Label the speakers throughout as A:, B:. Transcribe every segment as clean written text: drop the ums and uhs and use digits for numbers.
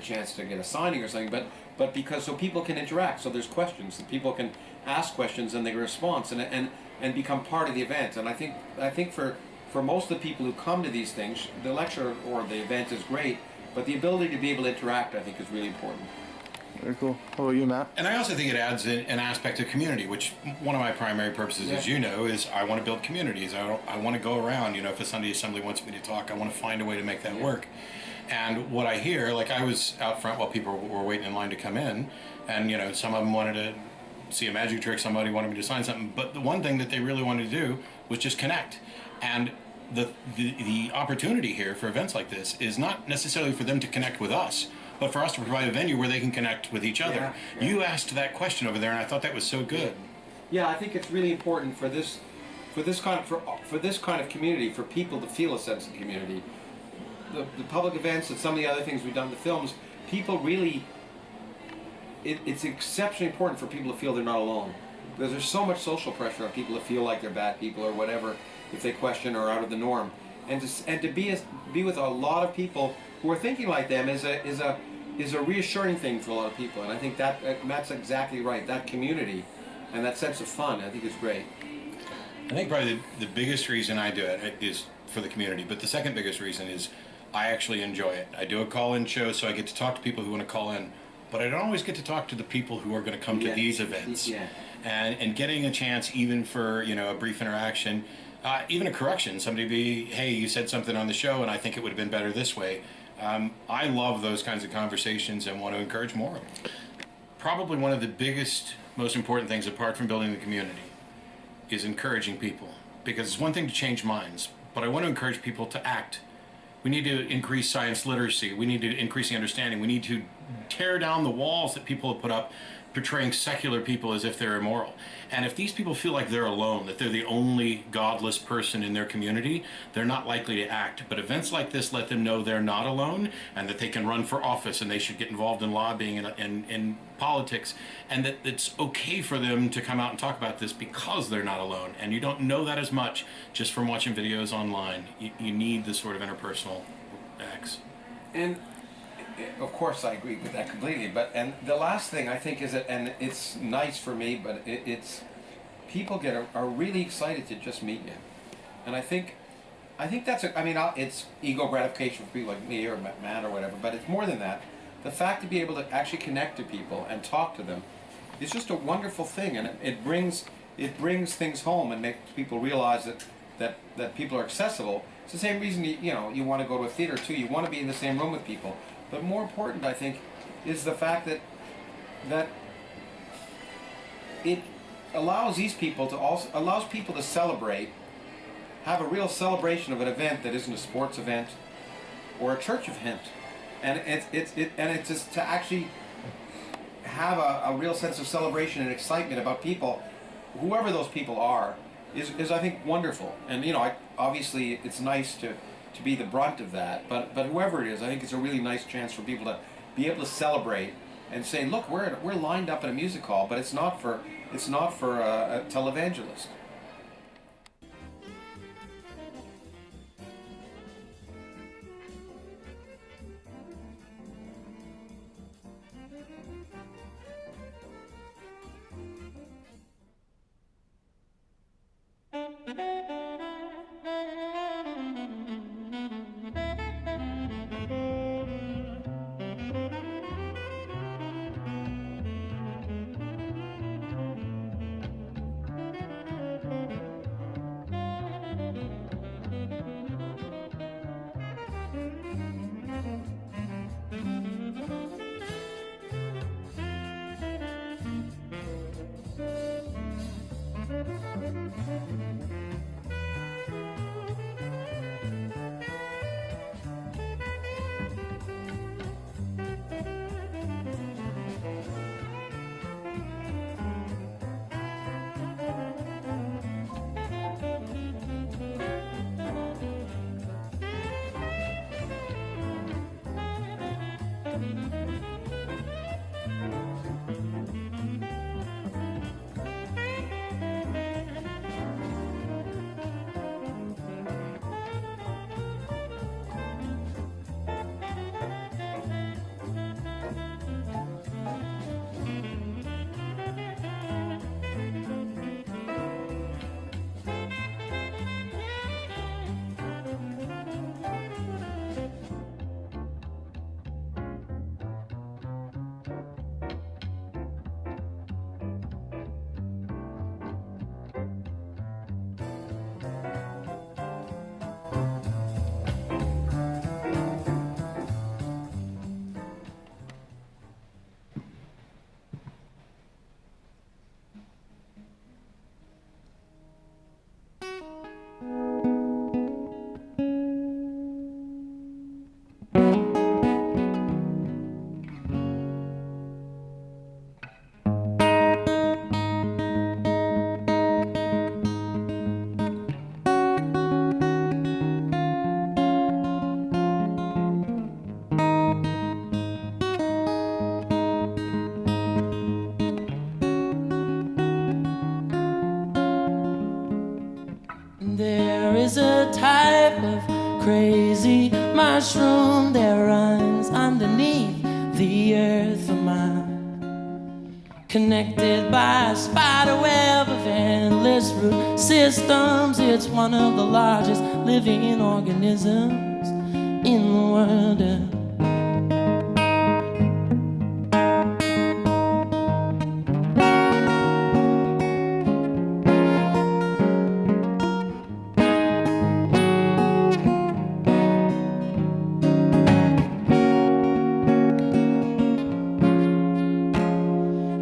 A: chance to get a signing or something, but because so people can interact, so there's questions, and people can ask questions and they get a response and become part of the event. And I think for most of the people who come to these things, the lecture or the event is great, but the ability to be able to interact, I think, is really important.
B: Very cool. How about you, Matt?
C: And I also think it adds an aspect of community, which one of my primary purposes, as you know, is I want to build communities. I want to go around, if a Sunday Assembly wants me to talk, I want to find a way to make that work. And what I hear, like I was out front while people were waiting in line to come in, and some of them wanted to see a magic trick, somebody wanted me to sign something, but the one thing that they really wanted to do was just connect. And the opportunity here for events like this is not necessarily for them to connect with us, but for us to provide a venue where they can connect with each other. Yeah. You asked that question over there, and I thought that was so good.
A: Yeah, I think it's really important for this kind of community, for people to feel a sense of community. The public events and some of the other things we've done, the films, people really, it's exceptionally important for people to feel they're not alone. Because there's so much social pressure on people to feel like they're bad people or whatever if they question or are out of the norm. And to be with a lot of people who are thinking like them is a reassuring thing for a lot of people. And I think that's exactly right. That community and that sense of fun, I think, is great.
C: I think probably the biggest reason I do it is for the community, but the second biggest reason is I actually enjoy it. I do a call-in show, so I get to talk to people who want to call in, but I don't always get to talk to the people who are going to come to these events.
A: Yeah.
C: And getting a chance even for, a brief interaction, even a correction, somebody be, hey, you said something on the show and I think it would have been better this way. I love those kinds of conversations and want to encourage more of them. Probably one of the biggest, most important things apart from building the community is encouraging people. Because it's one thing to change minds, but I want to encourage people to act. We need to increase science literacy. We need to increase the understanding. We need to tear down the walls that people have put up portraying secular people as if they're immoral. And if these people feel like they're alone, that they're the only godless person in their community, they're not likely to act. But events like this let them know they're not alone and that they can run for office and they should get involved in lobbying and politics, and that it's okay for them to come out and talk about this because they're not alone. And you don't know that as much just from watching videos online. You need this sort of interpersonal acts.
A: And of course, I agree with that completely. And the last thing I think is that, and it's nice for me, but it's people are really excited to just meet you, and I think that's it's ego gratification for people like me or Matt or whatever, but it's more than that. The fact to be able to actually connect to people and talk to them is just a wonderful thing, and it brings things home and makes people realize that people are accessible. It's the same reason you want to go to a theater too. You want to be in the same room with people. But more important, I think, is the fact that it allows these people to celebrate, have a real celebration of an event that isn't a sports event or a church event, and it's just to actually have a real sense of celebration and excitement about people, whoever those people are, is I think wonderful. And obviously it's nice to be the brunt of that, but whoever it is, I think it's a really nice chance for people to be able to celebrate and say, look, we're lined up in a music hall, but it's not for a televangelist.
D: crazy mushroom that runs underneath the earth of mine. Connected by a spider web of endless root systems, it's one of the largest living organisms in the world.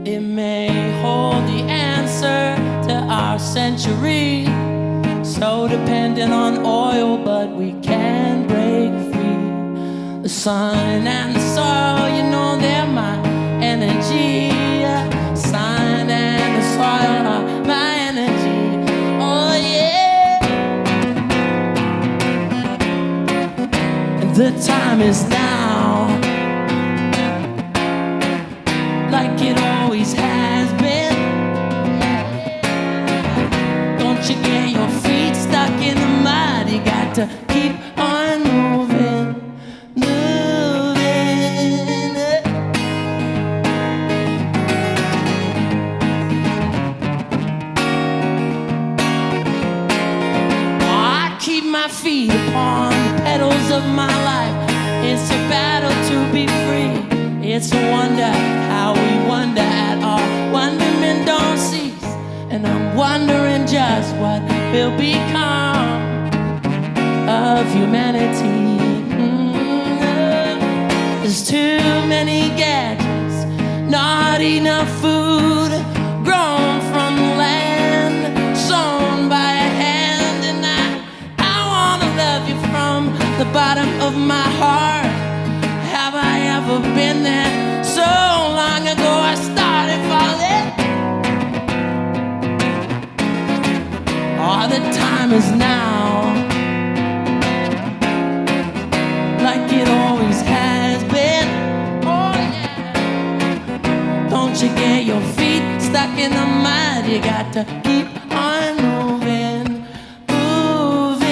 D: It may hold the answer to our century, so dependent on oil, but we can break free. The sun and the soil, you know they're my energy. Sun and the soil are my energy. Oh yeah. And the time is now, like it always has been. Don't you get your feet stuck in the mud, you got to keep on moving, moving. I keep my feet upon the pedals of my life. It's a battle to be free. It's a wonder how we wonder at all. Wonderment don't cease, and I'm wondering just what will become of humanity. There's too many gadgets, not enough food, grown from the land, sown by a hand, and I wanna love you from the bottom of my heart. Have I ever been there? So long ago I started falling. Oh, the time is now, like it always has been. Oh yeah. Don't you get your feet stuck in the mud, you got to keep on moving, moving.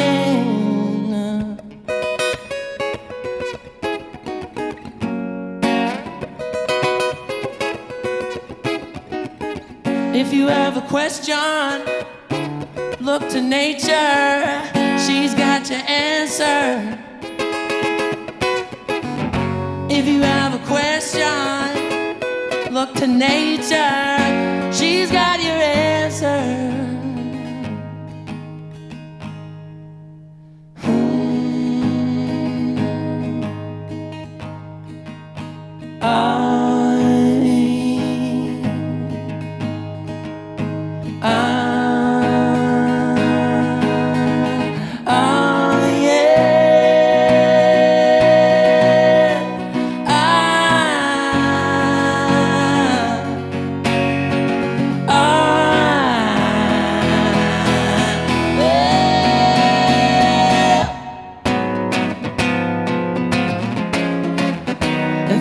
D: If you have a question, look to nature, she's got your answer. If you have a question, look to nature, she's got your answer.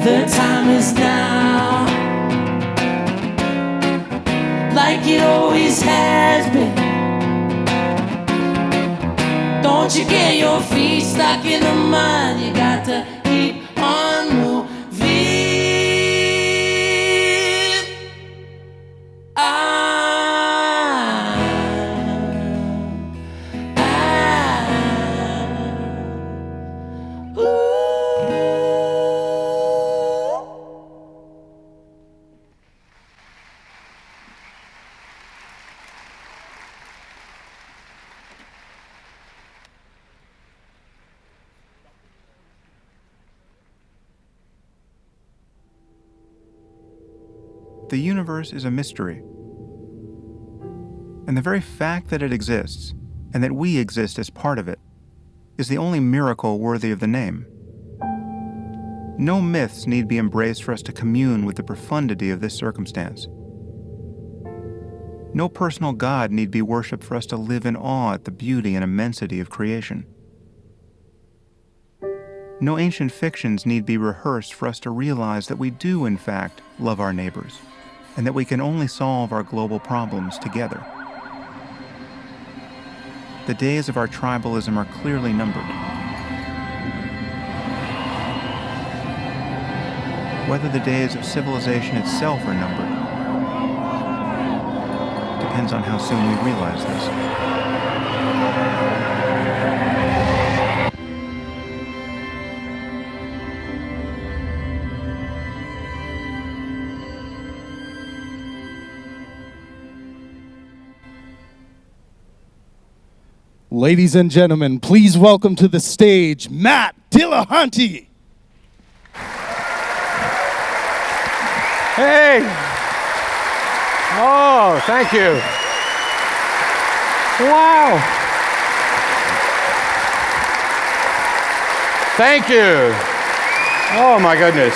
D: The time is now, like it always has been. Don't you get your feet stuck in the mud, you got to keep on moving.
B: The universe is a mystery. And the very fact that it exists, and that we exist as part of it, is the only miracle worthy of the name. No myths need be embraced for us to commune with the profundity of this circumstance. No personal God need be worshipped for us to live in awe at the beauty and immensity of creation. No ancient fictions need be rehearsed for us to realize that we do, in fact, love our neighbors, and that we can only solve our global problems together. The days of our tribalism are clearly numbered. whether the days of civilization itself are numbered depends on how soon we realize this.
E: Ladies and gentlemen, please welcome to the stage Matt Dillahunty.
F: Hey! Oh, thank you. Wow. Thank you. Oh my goodness.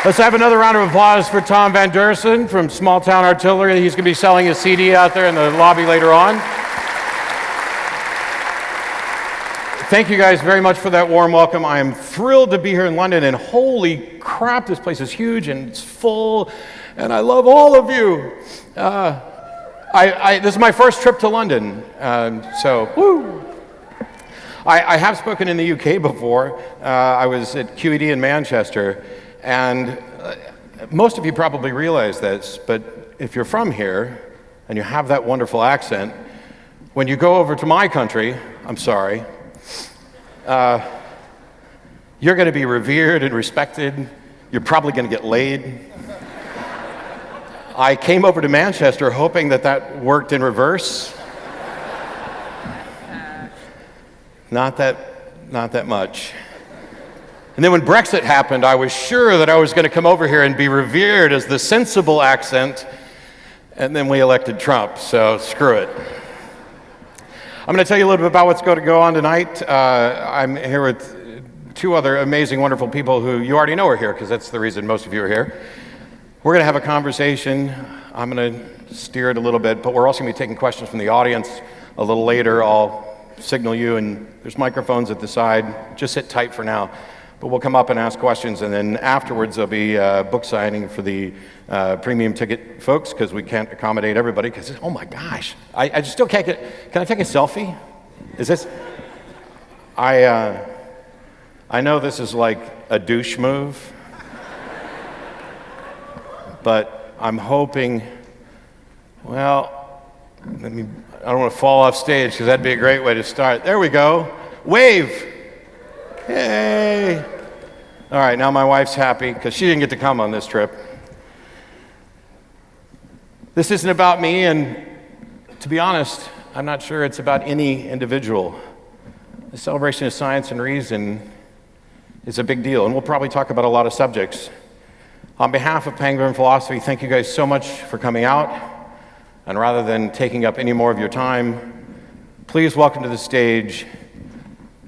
F: Let's have another round of applause for Tom Van Dursen from Small Town Artillery. He's going to be selling his CD out there in the lobby later on. Thank you guys very much for that warm welcome. I am thrilled to be here in London, and holy crap, this place is huge and it's full, and I love all of you. This is my first trip to London, so woo! I have spoken in the UK before. I was at QED in Manchester, and most of you probably realize this, but if you're from here and you have that wonderful accent, when you go over to my country, I'm sorry, you're going to be revered and respected. You're probably going to get laid. I came over to Manchester hoping that that worked in reverse. Not that much. And then when Brexit happened, I was sure that I was going to come over here and be revered as the sensible accent, and then we elected Trump, so screw it. I'm going to tell you a little bit about what's going to go on tonight. I'm here with two other amazing, wonderful people who you already know are here, because that's the reason most of you are here. We're going to have a conversation. I'm going to steer it a little bit, but we're also going to be taking questions from the audience a little later. I'll signal you, and there's microphones at the side. Just sit tight for now. But we'll come up and ask questions, and then afterwards there'll be book signing for the premium ticket folks, because we can't accommodate everybody, because, oh my gosh, I just still can't get, can I take a selfie? Is this, I know this is like a douche move, but I'm hoping, well, I don't want to fall off stage, because that'd be a great way to start. There we go. Wave. Hey. All right, now my wife's happy because she didn't get to come on this trip. This isn't about me, and to be honest, I'm not sure it's about any individual. The celebration of science and reason is a big deal, and we'll probably talk about a lot of subjects. On behalf of Pangburn Philosophy, thank you guys so much for coming out, and rather than taking up any more of your time, please welcome to the stage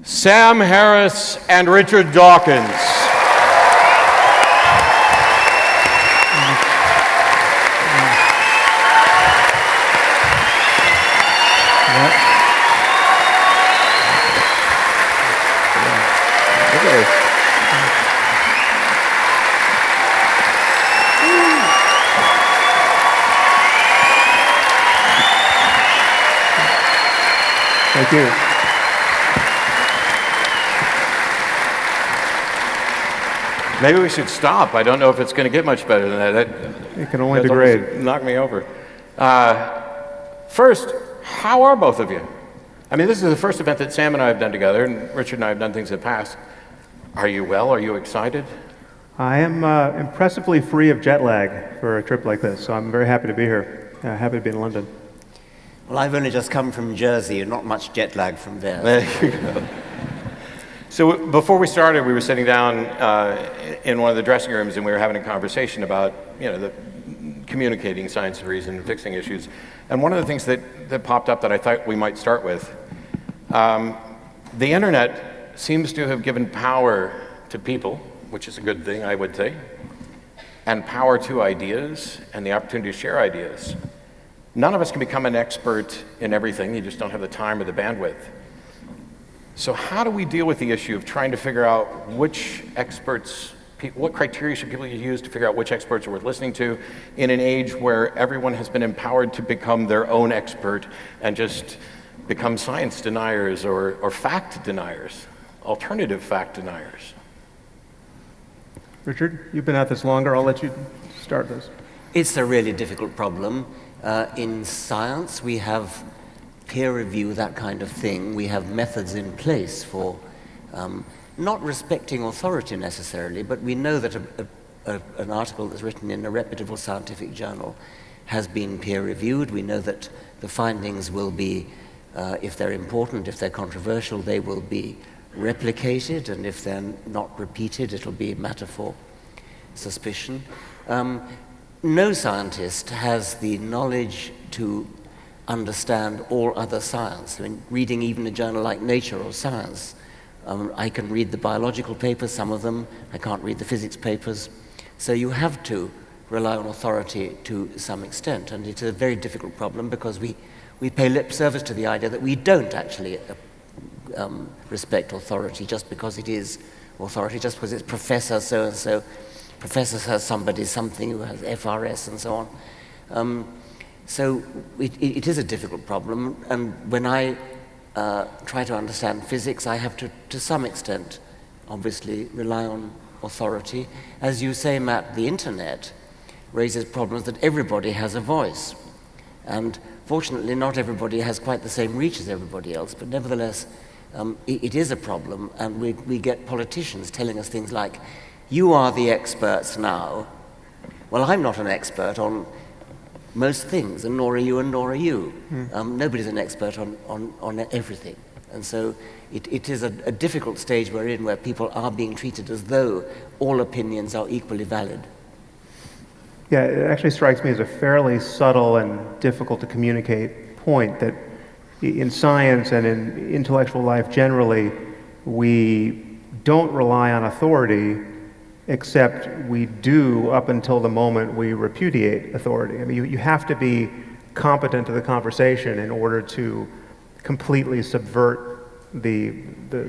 F: Sam Harris and Richard Dawkins.
G: Thank you.
F: Maybe we should stop. I don't know if it's going to get much better than that.
G: It can only degrade.
F: Knock me over. First, how are both of you? I mean, this is the first event that Sam and I have done together, and Richard and I have done things in the past. Are you well? Are you excited?
G: I am impressively free of jet lag for a trip like this, so I'm very happy to be here. Happy to be in London.
H: Well, I've only just come from Jersey, and not much jet lag from there.
F: There you go. So before we started, we were sitting down in one of the dressing rooms, and we were having a conversation about, the communicating science and reason and fixing issues. And one of the things that popped up that I thought we might start with, the internet seems to have given power to people, which is a good thing, I would say, and power to ideas and the opportunity to share ideas. None of us can become an expert in everything. You just don't have the time or the bandwidth. So how do we deal with the issue of trying to figure out which experts, what criteria should people use to figure out which experts are worth listening to in an age where everyone has been empowered to become their own expert and just become science deniers or fact deniers, alternative fact deniers?
G: Richard, you've been at this longer. I'll let you start this.
H: It's a really difficult problem. In science, we have peer review, that kind of thing. We have methods in place for not respecting authority necessarily, but we know that an article that's written in a reputable scientific journal has been peer reviewed. We know that the findings will be, if they're important, if they're controversial, they will be replicated, and if they're not repeated, it'll be matter for suspicion. No scientist has the knowledge to understand all other science. I mean, reading even a journal like Nature or Science, I can read the biological papers, some of them. I can't read the physics papers. So you have to rely on authority to some extent, and it's a very difficult problem because we pay lip service to the idea that we don't actually respect authority just because it is authority, just because it's Professor so-and-so. Professor says somebody something who has FRS and so on. So it is a difficult problem, and when I try to understand physics, I have to some extent, obviously, rely on authority. As you say, Matt, the internet raises problems that everybody has a voice. And fortunately, not everybody has quite the same reach as everybody else, but nevertheless, it is a problem, and we get politicians telling us things like, you are the experts now. Well, I'm not an expert on most things, and nor are you, and nor are you. Nobody's an expert on everything. And so it is a difficult stage we're in where people are being treated as though all opinions are equally valid.
G: Yeah, it actually strikes me as a fairly subtle and difficult to communicate point that in science and in intellectual life generally, we don't rely on authority, except we do up until the moment we repudiate authority. I mean, you have to be competent to the conversation in order to completely subvert the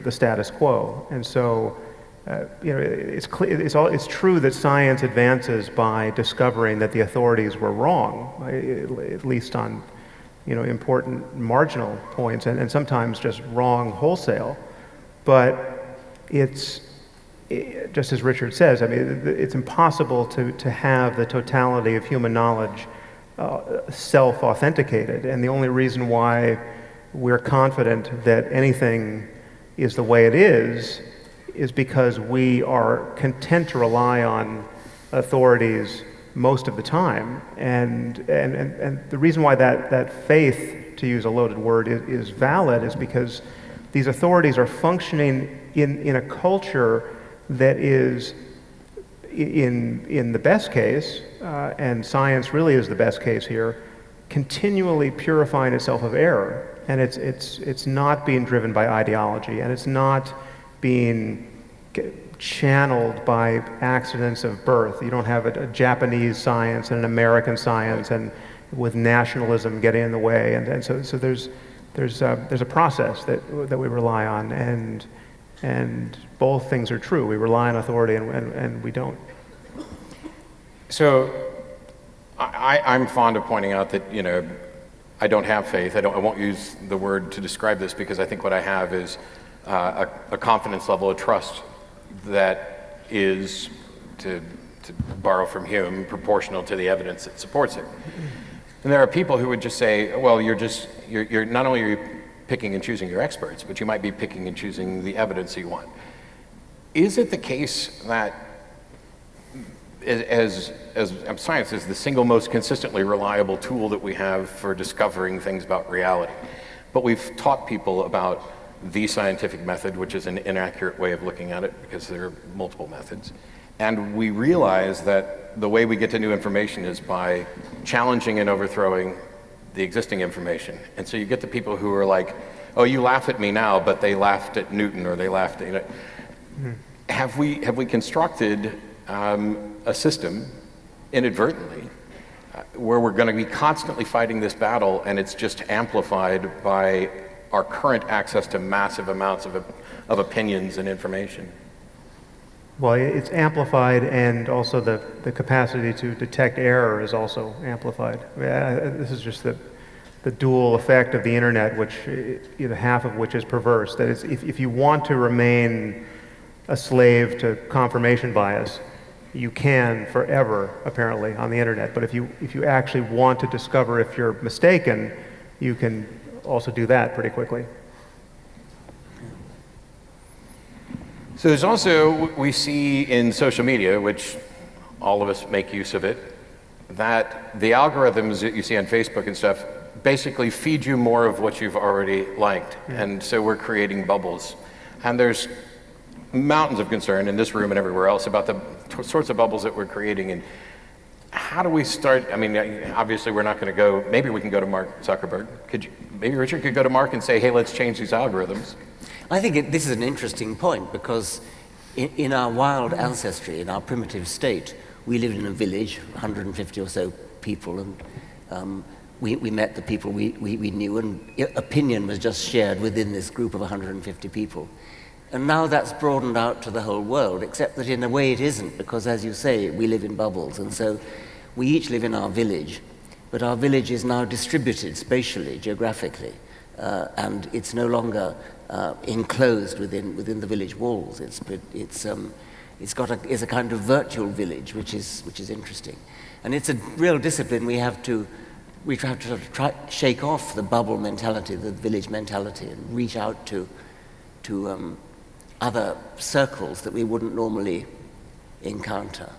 G: status quo. And so, it's true that science advances by discovering that the authorities were wrong, at least on important marginal points, and sometimes just wrong wholesale. But it's just as Richard says, I mean, it's impossible to have the totality of human knowledge self-authenticated, and the only reason why we're confident that anything is the way it is because we are content to rely on authorities most of the time, and the reason why that faith, to use a loaded word, is valid is because these authorities are functioning in a culture that is, in the best case, and science really is the best case here, continually purifying itself of error. And it's not being driven by ideology, and it's not being channeled by accidents of birth. You don't have a Japanese science and an American science, and with nationalism getting in the way. And so there's a process that we rely on, and both things are true. We rely on authority, and we don't.
F: So I'm fond of pointing out that, I don't have faith. I won't use the word to describe this, because I think what I have is a confidence level, a trust that is, to borrow from Hume, proportional to the evidence that supports it. And there are people who would just say, well, you're not only are you picking and choosing your experts, but you might be picking and choosing the evidence you want. Is it the case that as science is the single most consistently reliable tool that we have for discovering things about reality, but we've taught people about the scientific method, which is an inaccurate way of looking at it because there are multiple methods, and we realize that the way we get to new information is by challenging and overthrowing the existing information. And so you get the people who are like, oh, you laugh at me now, but they laughed at Newton, or they laughed at, Have we constructed a system inadvertently where we're going to be constantly fighting this battle, and it's just amplified by our current access to massive amounts of opinions and information?
G: Well, it's amplified, and also the capacity to detect error is also amplified. I mean, this is just the dual effect of the internet, which half of which is perverse. That is, if you want to remain a slave to confirmation bias, you can forever, apparently, on the internet. But if you actually want to discover if you're mistaken, you can also do that pretty quickly.
F: So there's also, we see in social media, which all of us make use of it, that the algorithms that you see on Facebook and stuff basically feed you more of what you've already liked. And so we're creating bubbles. And there's mountains of concern in this room and everywhere else about the sorts of bubbles that we're creating. And how do we start? I mean, obviously we're not going to go, maybe we can go to Mark Zuckerberg. Maybe Richard could go to Mark and say, hey, let's change these algorithms.
H: I think this is an interesting point, because in our wild ancestry, in our primitive state, we lived in a village, 150 or so people, and we met the people we knew, and opinion was just shared within this group of 150 people. And now that's broadened out to the whole world, except that in a way it isn't, because as you say, we live in bubbles, and so we each live in our village, but our village is now distributed spatially, geographically, and it's no longer enclosed within the village walls. It's a kind of virtual village, which is interesting, and it's a real discipline. We have to sort of shake off the bubble mentality, the village mentality, and reach out to other circles that we wouldn't normally encounter.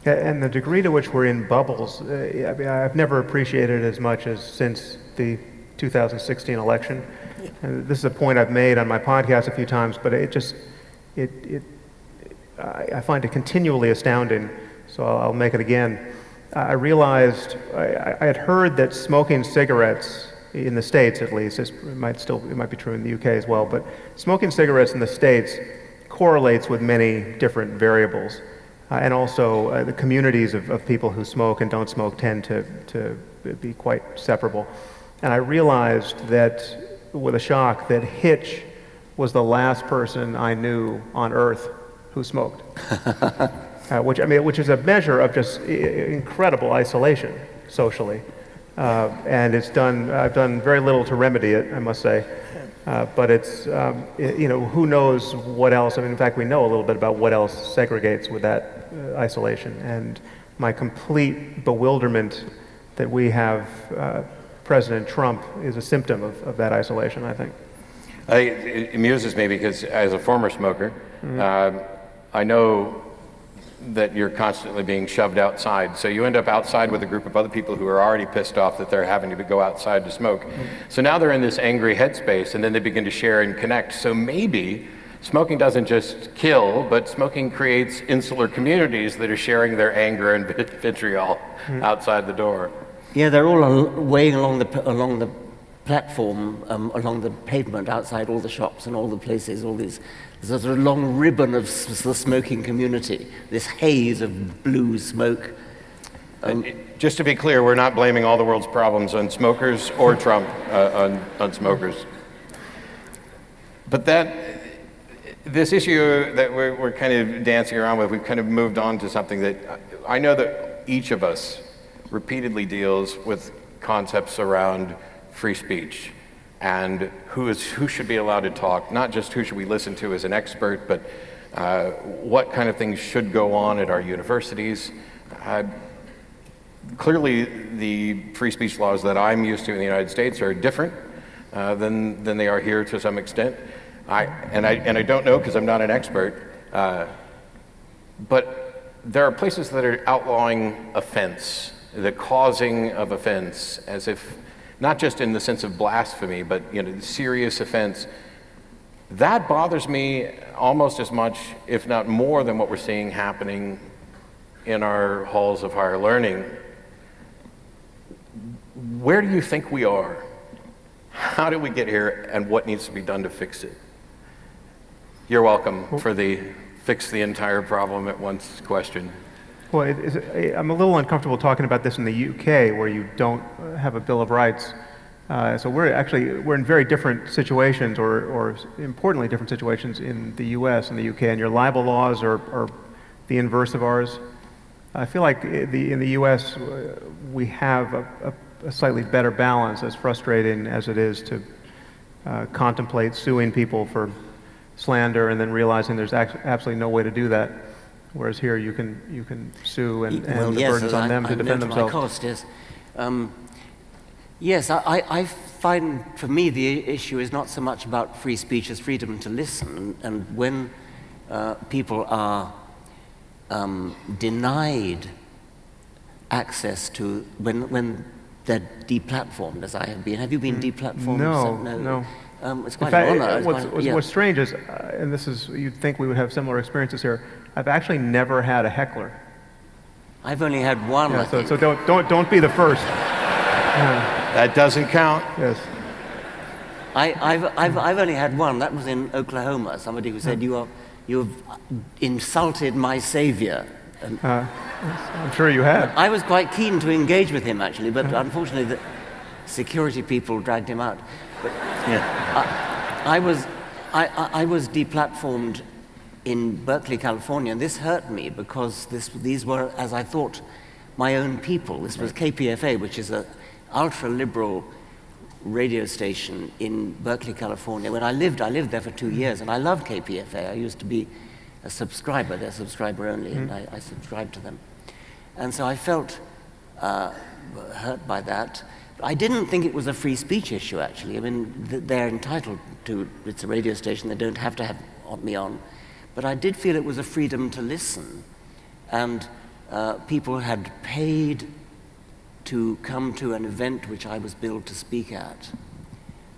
G: And the degree to which we're in bubbles, I mean, I've never appreciated it as much as since the 2016 election. And this is a point I've made on my podcast a few times, but I find it continually astounding, so I'll make it again. I realized, I had heard that smoking cigarettes, in the States at least, it might be true in the UK as well, but smoking cigarettes in the States correlates with many different variables. And also the communities of people who smoke and don't smoke tend to be quite separable. And I realized that, with a shock, that Hitch was the last person I knew on Earth who smoked. Which is a measure of just incredible isolation socially. And I've done very little to remedy it, I must say. But it's, who knows what else. I mean, in fact, we know a little bit about what else segregates with that isolation. And my complete bewilderment that we have President Trump is a symptom of that isolation, I think.
F: It amuses me because, as a former smoker, I know that you're constantly being shoved outside. So you end up outside with a group of other people who are already pissed off that they're having to go outside to smoke. So now they're in this angry headspace, and then they begin to share and connect. So maybe smoking doesn't just kill, but smoking creates insular communities that are sharing their anger and vitriol outside the door.
H: Yeah, they're all weighing along the platform, along the pavement outside all the shops and all the places, all these. There's a long ribbon of the smoking community, this haze of blue smoke.
F: Just to be clear, we're not blaming all the world's problems on smokers or Trump on smokers. But this issue that we're kind of dancing around with, we've kind of moved on to something that I know that each of us repeatedly deals with concepts around free speech and who should be allowed to talk, not just who should we listen to as an expert, but what kind of things should go on at our universities. Clearly, the free speech laws that I'm used to in the United States are different than they are here to some extent. I don't know because I'm not an expert, but there are places that are outlawing offense, the causing of offense, as if not just in the sense of blasphemy, but serious offense. That bothers me almost as much, if not more, than what we're seeing happening in our halls of higher learning. Where do you think we are? How did we get here, and what needs to be done to fix it? You're welcome for the fix the entire problem at once question.
G: Well, I'm a little uncomfortable talking about this in the UK, where you don't have a Bill of Rights. So we're in very different situations, or importantly different situations in the US and the UK, and your libel laws are the inverse of ours. I feel like in the US we have a slightly better balance, as frustrating as it is to contemplate suing people for slander and then realizing there's absolutely no way to do that. whereas here you can sue and
H: Well,
G: the
H: yes,
G: burden's on them to
H: I'm
G: defend
H: known to my
G: themselves.
H: cost, yes. Yes, I find for me the issue is not so much about free speech as freedom to listen. And when people are denied access to, when they're deplatformed, as I have been. Have you been deplatformed?
G: No.
H: It's quite
G: In fact,
H: an honor.
G: what's strange is, and this is, you'd think we would have similar experiences here, I've actually never had a heckler.
H: I've only had one, I think.
G: So don't be the first.
F: That doesn't count.
G: Yes.
H: I've only had one. That was in Oklahoma. Somebody who said, "You've insulted my savior." And
G: I'm sure you have.
H: I was quite keen to engage with him actually, but unfortunately the security people dragged him out. But I was deplatformed in Berkeley, California, and this hurt me because these were, as I thought, my own people. This was KPFA, which is a ultra-liberal radio station in Berkeley, California. When I lived there for 2 years, and I loved KPFA. I used to be a subscriber, they're subscriber only, and I subscribed to them. And so I felt hurt by that. I didn't think it was a free speech issue, actually. I mean, they're entitled to, it's a radio station, they don't have to have me on. But I did feel it was a freedom to listen. And people had paid to come to an event which I was billed to speak at.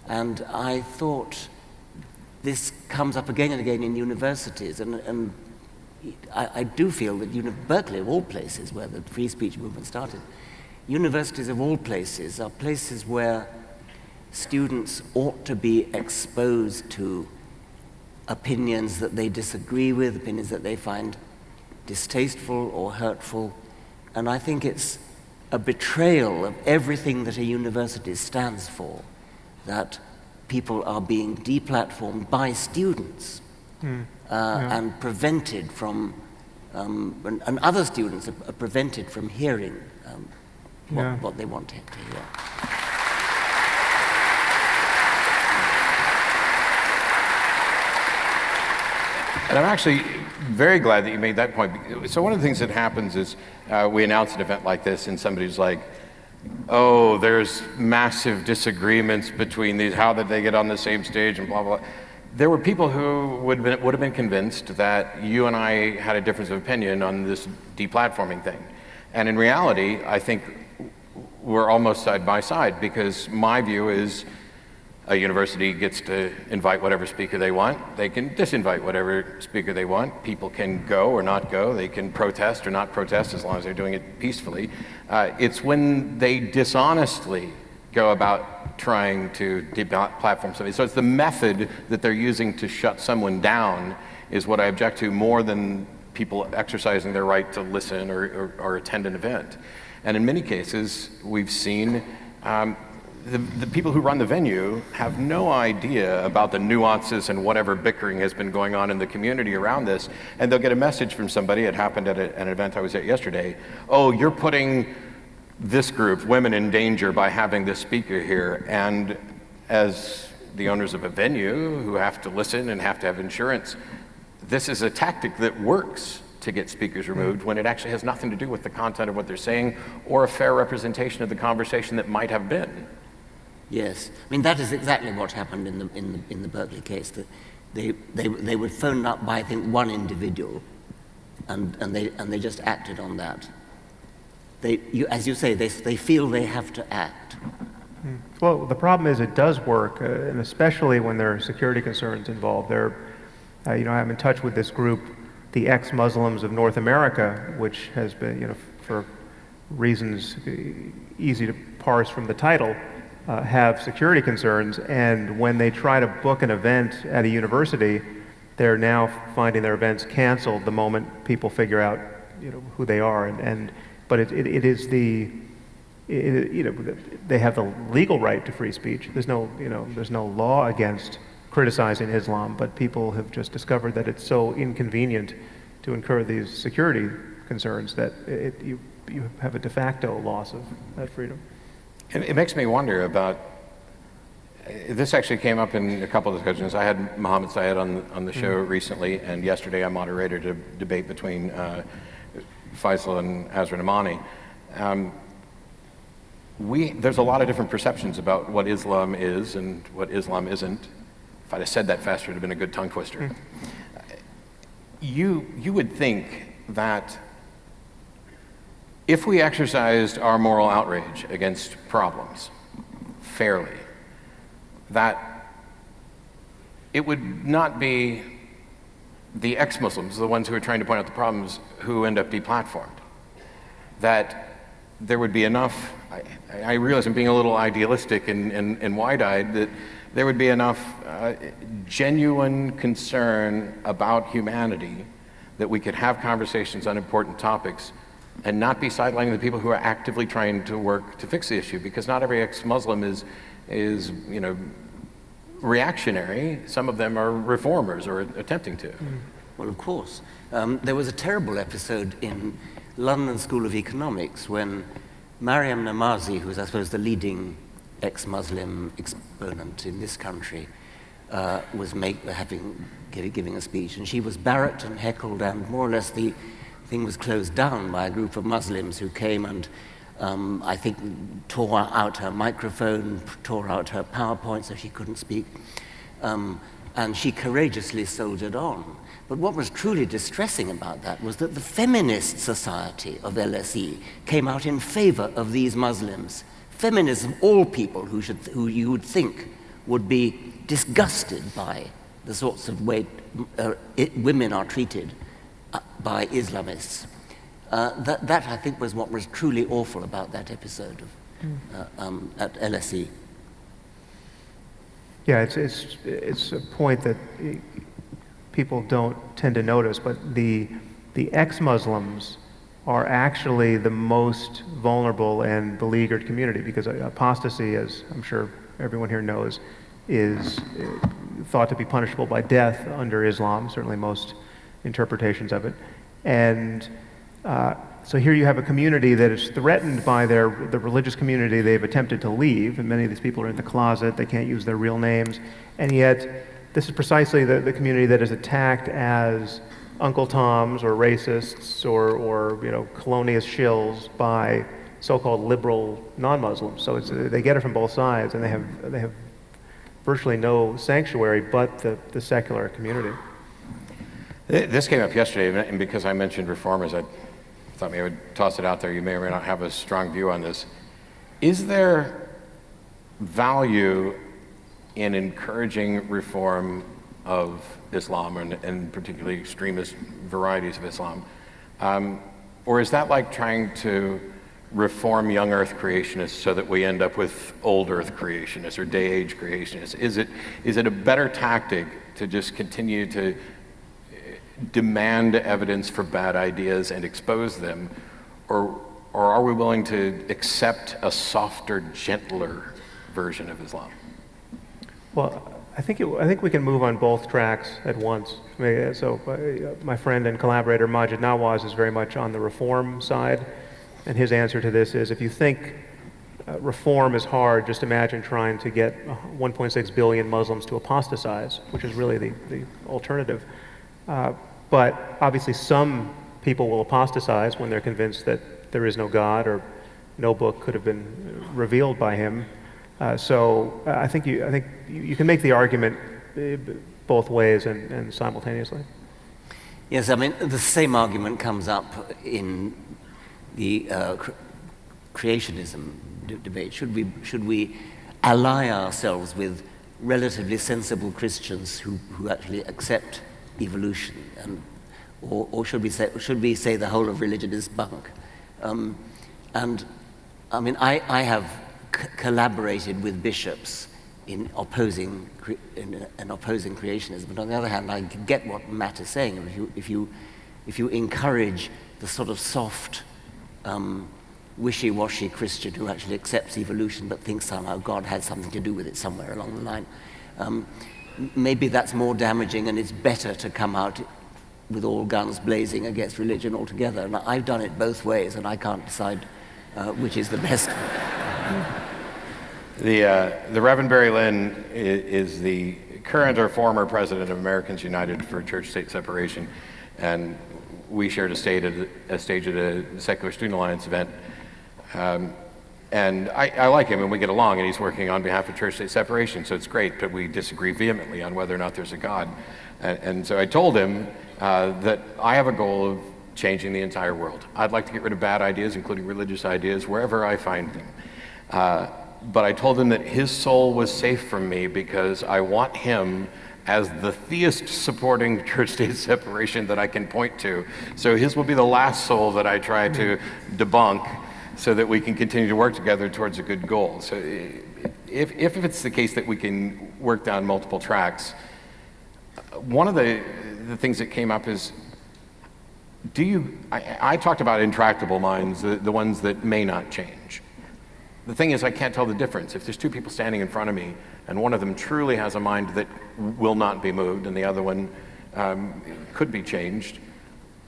H: And I thought, this comes up again and again in universities, and I do feel that Berkeley, of all places where the free speech movement started, universities of all places are places where students ought to be exposed to opinions that they disagree with, opinions that they find distasteful or hurtful. And I think it's a betrayal of everything that a university stands for, that people are being deplatformed by students and prevented from, and other students are prevented from hearing what they want to hear.
F: And I'm actually very glad that you made that point. So one of the things that happens is we announce an event like this and somebody's like, oh, there's massive disagreements between these, how did they get on the same stage and blah, blah, blah. There were people who would have been convinced that you and I had a difference of opinion on this deplatforming thing. And in reality, I think we're almost side by side, because my view is a university gets to invite whatever speaker they want. They can disinvite whatever speaker they want. People can go or not go. They can protest or not protest as long as they're doing it peacefully. It's when they dishonestly go about trying to deplatform somebody. So it's the method that they're using to shut someone down is what I object to more than people exercising their right to listen or attend an event. And in many cases, we've seen the people who run the venue have no idea about the nuances and whatever bickering has been going on in the community around this. And they'll get a message from somebody, it happened at an event I was at yesterday, oh, you're putting this group, women, in danger by having this speaker here. And as the owners of a venue who have to listen and have to have insurance, this is a tactic that works to get speakers removed when it actually has nothing to do with the content of what they're saying or a fair representation of the conversation that might have been.
H: Yes, I mean that is exactly what happened in the Berkeley case. That they were phoned up by, I think, one individual, and they just acted on that. As you say, they feel they have to act.
G: Well, the problem is it does work, and especially when there are security concerns involved. I'm in touch with this group, the ex-Muslims of North America, which has been, for reasons easy to parse from the title, have security concerns, and when they try to book an event at a university, they're now finding their events canceled the moment people figure out, who they are, but it is they have the legal right to free speech. There's no law against criticizing Islam, but people have just discovered that it's so inconvenient to incur these security concerns that you have a de facto loss of that freedom.
F: It makes me wonder about This actually came up in a couple of discussions. I had Mohammed Syed on the show recently, and yesterday I moderated a debate between Faisal and Azra Namani. There's a lot of different perceptions about what Islam is and what Islam isn't. If I'd have said that faster, it would have been a good tongue twister. You would think that if we exercised our moral outrage against problems fairly, that it would not be the ex-Muslims, the ones who are trying to point out the problems, who end up deplatformed. That there would be enough, I realize I'm being a little idealistic and wide-eyed, that there would be enough genuine concern about humanity that we could have conversations on important topics and not be sidelining the people who are actively trying to work to fix the issue, because not every ex-Muslim is reactionary. Some of them are reformers or attempting to.
H: Well, of course. There was a terrible episode in London School of Economics when Mariam Namazi, who is, I suppose, the leading ex-Muslim exponent in this country, was giving a speech, and she was barracked and heckled, and more or less the thing was closed down by a group of Muslims who came and I think tore out her microphone, tore out her PowerPoint so she couldn't speak, and she courageously soldiered on. But what was truly distressing about that was that the feminist society of LSE came out in favor of these Muslims. Feminists of all people who you would think would be disgusted by the sorts of way women are treated by Islamists. That I think was what was truly awful about that episode of, at LSE.
G: Yeah, it's a point that people don't tend to notice, but the ex-Muslims are actually the most vulnerable and beleaguered community, because apostasy, as I'm sure everyone here knows, is thought to be punishable by death under Islam, certainly most interpretations of it. And so here you have a community that is threatened by the religious community they've attempted to leave, and many of these people are in the closet, they can't use their real names, and yet this is precisely the community that is attacked as Uncle Toms or racists or colonialist shills by so-called liberal non-Muslims. So they get it from both sides, and they have virtually no sanctuary but the secular community.
F: This came up yesterday, and because I mentioned reformers, I thought maybe I would toss it out there. You may or may not have a strong view on this. Is there value in encouraging reform of Islam, and particularly extremist varieties of Islam? Or is that like trying to reform young earth creationists so that we end up with old earth creationists or day age creationists? Is it a better tactic to just continue to demand evidence for bad ideas and expose them, or are we willing to accept a softer, gentler version of Islam?
G: Well, I think we can move on both tracks at once. My friend and collaborator Majid Nawaz is very much on the reform side, and his answer to this is, if you think reform is hard, just imagine trying to get 1.6 billion Muslims to apostatize, which is really the alternative. But obviously some people will apostatize when they're convinced that there is no God or no book could have been revealed by him. So I think you can make the argument both ways and simultaneously.
H: Yes, I mean, the same argument comes up in the creationism debate. Should we ally ourselves with relatively sensible Christians who actually accept evolution, or should we say the whole of religion is bunk? And I mean, I have collaborated with bishops in opposing creationism, but on the other hand, I get what Matt is saying. If you encourage the sort of soft, wishy-washy Christian who actually accepts evolution but thinks somehow God had something to do with it somewhere along the line, maybe that's more damaging, and it's better to come out with all guns blazing against religion altogether. And I've done it both ways, and I can't decide which is the best.
F: The Reverend Barry Lynn is the current or former president of Americans United for Church-State Separation, and we shared a stage at a Secular Student Alliance event. And I like him, and we get along, and he's working on behalf of church-state separation, so it's great, but we disagree vehemently on whether or not there's a God. And so I told him that I have a goal of changing the entire world. I'd like to get rid of bad ideas, including religious ideas, wherever I find them. But I told him that his soul was safe from me because I want him as the theist supporting church-state separation that I can point to. So his will be the last soul that I try to debunk, so that we can continue to work together towards a good goal. So if it's the case that we can work down multiple tracks, one of the things that came up is, I talked about intractable minds, the ones that may not change. The thing is, I can't tell the difference. If there's two people standing in front of me, and one of them truly has a mind that will not be moved, and the other one could be changed,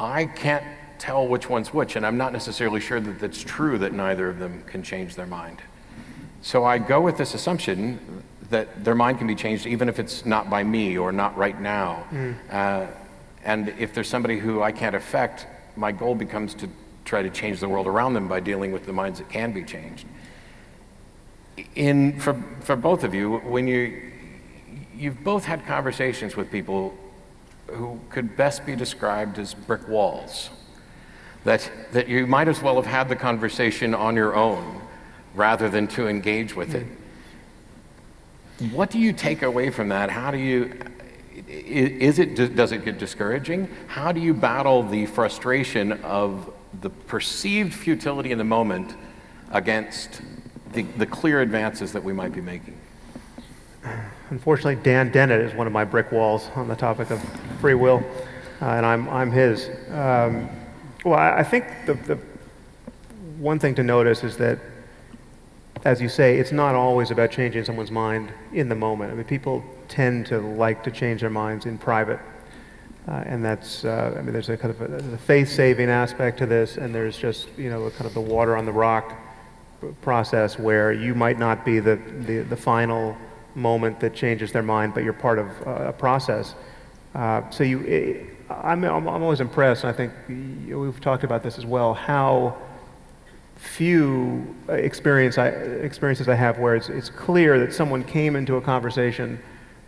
F: I can't tell which one's which, and I'm not necessarily sure that it's true that neither of them can change their mind. So I go with this assumption that their mind can be changed even if it's not by me or not right now. And if there's somebody who I can't affect, my goal becomes to try to change the world around them by dealing with the minds that can be changed. For both of you, when you've both had conversations with people who could best be described as brick walls, that you might as well have had the conversation on your own rather than to engage with it. What do you take away from that? How do you, does it get discouraging? How do you battle the frustration of the perceived futility in the moment against the clear advances that we might be making?
G: Unfortunately, Dan Dennett is one of my brick walls on the topic of free will, and I'm his. Well, I think the one thing to notice is that, as you say, it's not always about changing someone's mind in the moment. I mean, people tend to like to change their minds in private, and that's, I mean, there's a kind of a faith-saving aspect to this, and there's just, you know, a kind of the water on the rock process where you might not be the final moment that changes their mind, but you're part of a process. I'm always impressed, and I think we've talked about this as well, how few experiences I have where it's clear that someone came into a conversation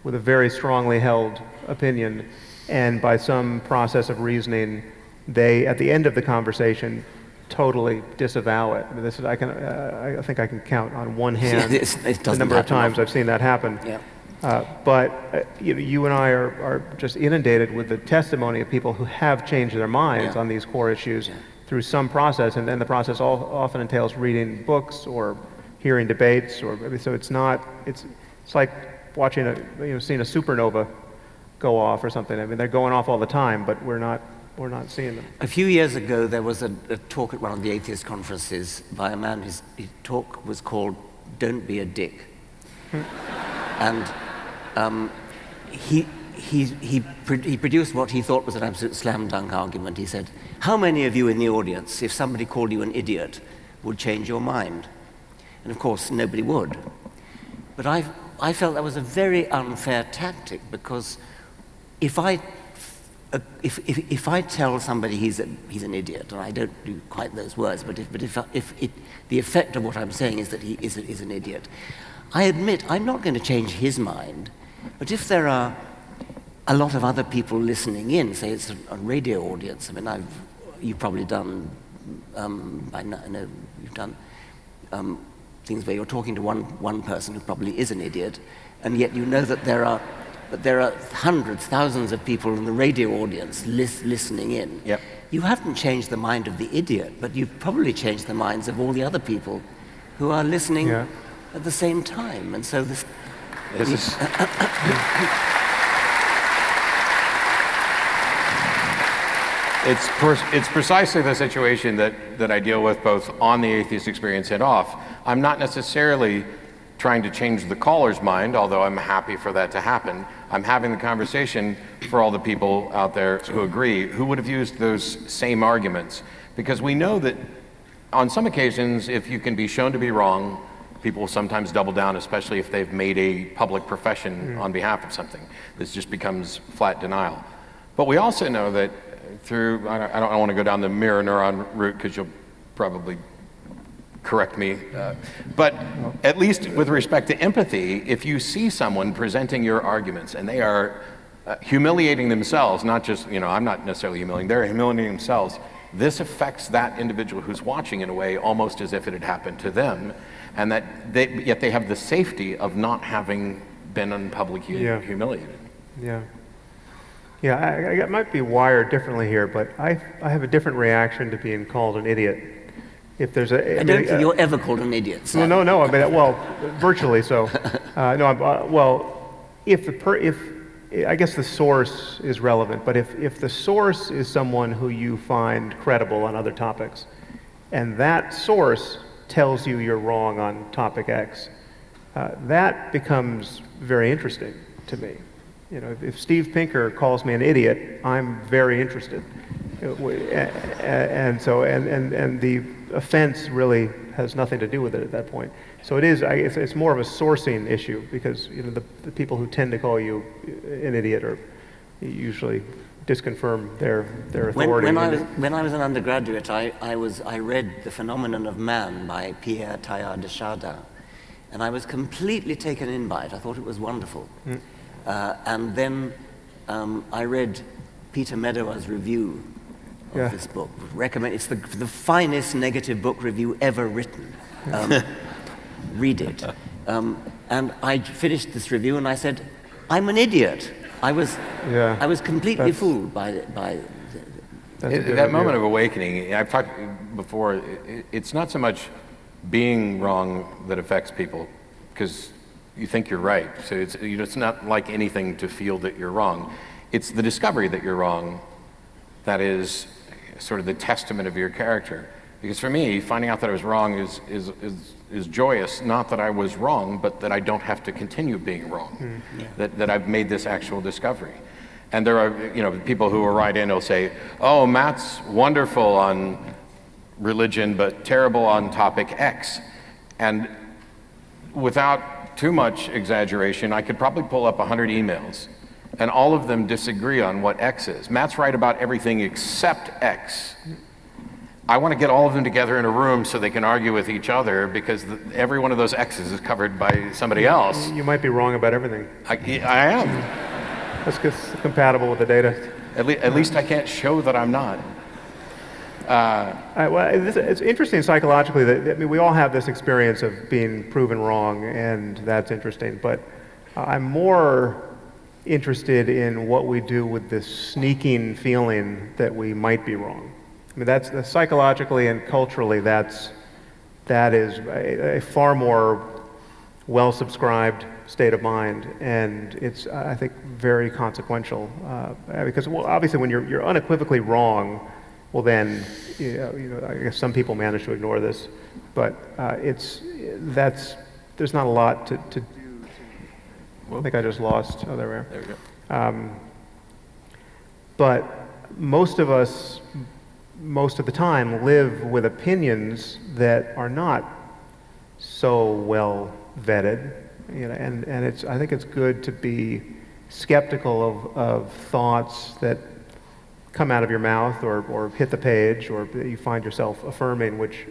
G: with a very strongly held opinion, and by some process of reasoning, they, at the end of the conversation, totally disavow it. I mean, this is, I think I can count on one hand the number of times I've seen that happen.
H: Yeah.
G: But you and I are just inundated with the testimony of people who have changed their minds on these core issues through some process, and then the process often entails reading books or hearing debates, so it's like watching seeing a supernova go off or something. I mean, they're going off all the time, but we're not seeing them.
H: A few years ago, there was a talk at one of the atheist conferences by a man. His talk was called "Don't Be a Dick," and he produced what he thought was an absolute slam dunk argument. He said, "How many of you in the audience, if somebody called you an idiot, would change your mind?" And of course, nobody would. But I felt that was a very unfair tactic, because if I tell somebody he's an idiot, and I don't do quite those words, but if the effect of what I'm saying is that he is an idiot, I admit I'm not going to change his mind. But if there are a lot of other people listening in, say it's a radio audience, I mean, you've probably done, I know you've done things where you're talking to one person who probably is an idiot, and yet you know that there are hundreds, thousands of people in the radio audience listening in.
F: Yep.
H: You haven't changed the mind of the idiot, but you've probably changed the minds of all the other people who are listening at the same time. And so this is...
F: It's precisely the situation that I deal with both on the atheist experience and off. I'm not necessarily trying to change the caller's mind, although I'm happy for that to happen. I'm having the conversation for all the people out there who agree, who would have used those same arguments. Because we know that on some occasions, if you can be shown to be wrong, People will sometimes double down, especially if they've made a public profession on behalf of something. This just becomes flat denial. But we also know that through, I don't want to go down the mirror neuron route because you'll probably correct me, but at least with respect to empathy, if you see someone presenting your arguments and they are humiliating themselves, not just, I'm not necessarily humiliating, they're humiliating themselves, this affects that individual who's watching in a way almost as if it had happened to them, and that yet they have the safety of not having been in public humiliated.
G: Yeah. Yeah, I might be wired differently here, but I have a different reaction to being called an idiot. If there's a,
H: I don't think you're ever called an idiot.
G: Well, no. I mean, well, virtually so. If I guess the source is relevant, but if the source is someone who you find credible on other topics, and that source tells you you're wrong on topic X, that becomes very interesting to me. If Steve Pinker calls me an idiot, I'm very interested, and the offense really has nothing to do with it at that point. So it's more of a sourcing issue, because the people who tend to call you an idiot are usually disconfirm their authority.
H: When I was an undergraduate, I read The Phenomenon of Man by Pierre Teilhard de Chardin, and I was completely taken in by it. I thought it was wonderful. And then I read Peter Medawar
G: Yeah.
H: review of this book. Recommend. It's the finest negative book review ever written. Read it. And I finished this review and I said, "I'm an idiot." I was completely fooled by
F: that moment of awakening. I've talked before. It's not so much being wrong that affects people, because you think you're right. So it's not like anything to feel that you're wrong. It's the discovery that you're wrong that is sort of the testament of your character. Because for me, finding out that I was wrong is joyous, not that I was wrong, but that I don't have to continue being wrong, that I've made this actual discovery. And there are people who will write in, will say, "Oh, Matt's wonderful on religion, but terrible on topic X." And without too much exaggeration, I could probably pull up 100 emails, and all of them disagree on what X is. Matt's right about everything except X. I want to get all of them together in a room so they can argue with each other, because every one of those X's is covered by somebody else.
G: You might be wrong about everything.
F: I am.
G: That's compatible with the data.
F: At least I can't show that I'm not.
G: It's interesting psychologically that we all have this experience of being proven wrong, and that's interesting. But I'm more interested in what we do with this sneaking feeling that we might be wrong. I mean, that's psychologically and culturally, that is a far more well-subscribed state of mind, and it's, I think, very consequential. Because, well, obviously, when you're unequivocally wrong, well, then, I guess some people manage to ignore this, but there's not a lot to do. I think I just lost. Oh, there we are.
F: There we go.
G: But most of us, most of the time, live with opinions that are not so well vetted, and I think it's good to be skeptical of thoughts that come out of your mouth or hit the page, or that you find yourself affirming, which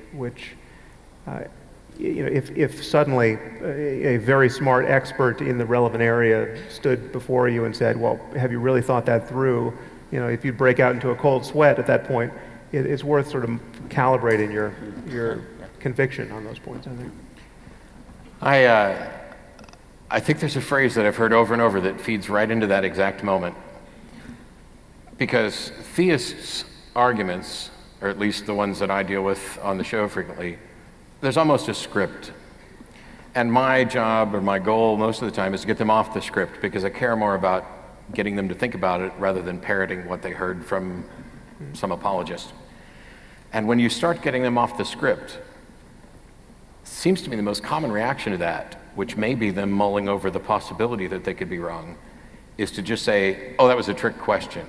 G: if suddenly a very smart expert in the relevant area stood before you and said, "Well, have you really thought that through?" If you break out into a cold sweat at that point, it's worth sort of calibrating your conviction on those points, I think.
F: I think there's a phrase that I've heard over and over that feeds right into that exact moment. Because theists' arguments, or at least the ones that I deal with on the show frequently, there's almost a script. And my job, or my goal most of the time, is to get them off the script, because I care more about getting them to think about it rather than parroting what they heard from some apologist. And when you start getting them off the script, seems to me the most common reaction to that, which may be them mulling over the possibility that they could be wrong, is to just say, "Oh, that was a trick question."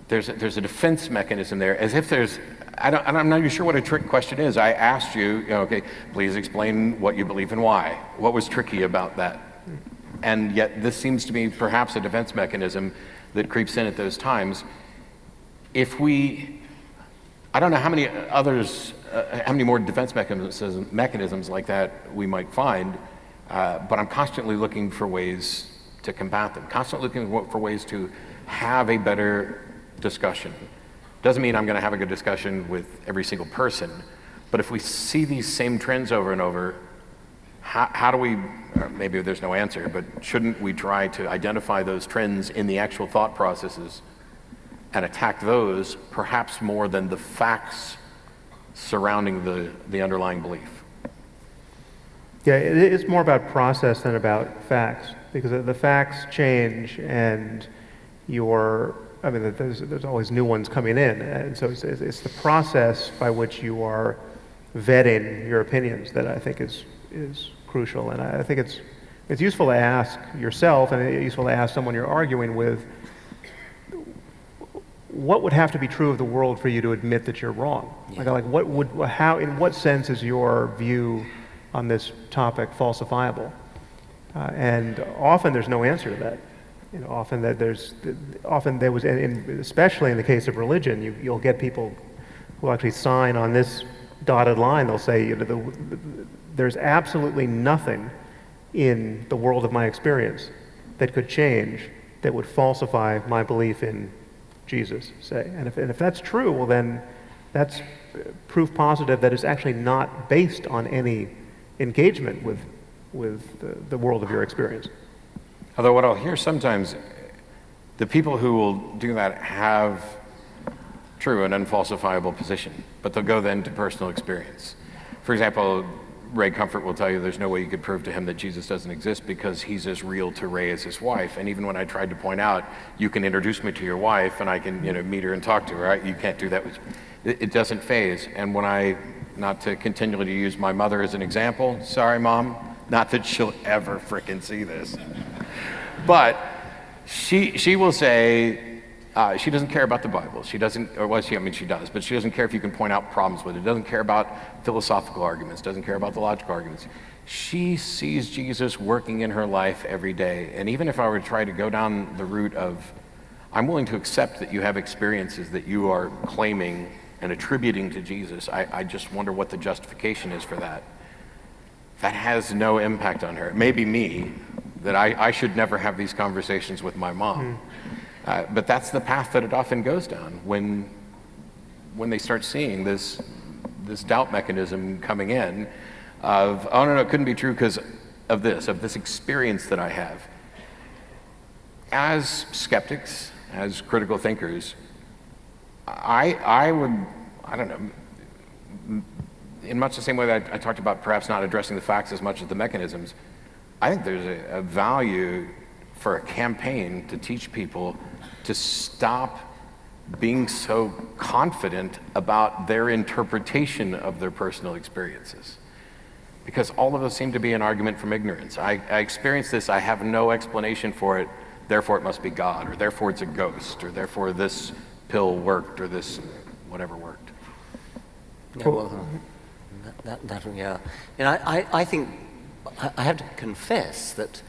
F: there's a defense mechanism there, as if there's, I'm not even sure what a trick question is. I asked you, okay, please explain what you believe and why. What was tricky about that? And yet this seems to be perhaps a defense mechanism that creeps in at those times. If we, I don't know how many others, how many more defense mechanisms like that we might find, but I'm constantly looking for ways to combat them, constantly looking for ways to have a better discussion. Doesn't mean I'm going to have a good discussion with every single person, but if we see these same trends over and over, how do we, or maybe there's no answer, but shouldn't we try to identify those trends in the actual thought processes and attack those perhaps more than the facts surrounding the underlying belief?
G: Yeah, it's more about process than about facts, because the facts change and there's always new ones coming in, and so it's the process by which you are vetting your opinions that I think is crucial. And I think it's useful to ask yourself, and it's useful to ask someone you're arguing with, what would have to be true of the world for you to admit that you're wrong? Yeah. In what sense is your view on this topic falsifiable? And often there's no answer to that. Often there was, especially in the case of religion, you'll get people who actually sign on this dotted line. They'll say, there's absolutely nothing in the world of my experience that could change, that would falsify my belief in Jesus, say. And if that's true, well then that's proof positive that it's actually not based on any engagement with the world of your experience.
F: Although what I'll hear sometimes, the people who will do that have true and unfalsifiable position, but they'll go then to personal experience. For example, Ray Comfort will tell you there's no way you could prove to him that Jesus doesn't exist because he's as real to Ray as his wife. And even when I tried to point out, you can introduce me to your wife and I can meet her and talk to her, right? You can't do that. It doesn't phase. And when not to continually use my mother as an example, sorry mom, not that she'll ever frickin' see this. But she will say she doesn't care about the Bible. She doesn't, she does, but she doesn't care if you can point out problems with it. Doesn't care about philosophical arguments. Doesn't care about the logical arguments. She sees Jesus working in her life every day. And even if I were to try to go down the route of, I'm willing to accept that you have experiences that you are claiming and attributing to Jesus, I just wonder what the justification is for that. That has no impact on her. It may be me, that I should never have these conversations with my mom. But that's the path that it often goes down when they start seeing this doubt mechanism coming in of, oh no, it couldn't be true because of this experience that I have. As skeptics, as critical thinkers, I don't know, in much the same way that I talked about perhaps not addressing the facts as much as the mechanisms, I think there's a value for a campaign to teach people to stop being so confident about their interpretation of their personal experiences. Because all of us seem to be an argument from ignorance. I experienced this, I have no explanation for it, therefore it must be God, or therefore it's a ghost, or therefore this pill worked, or this whatever worked.
H: Yeah, well, yeah. And I think I have to confess that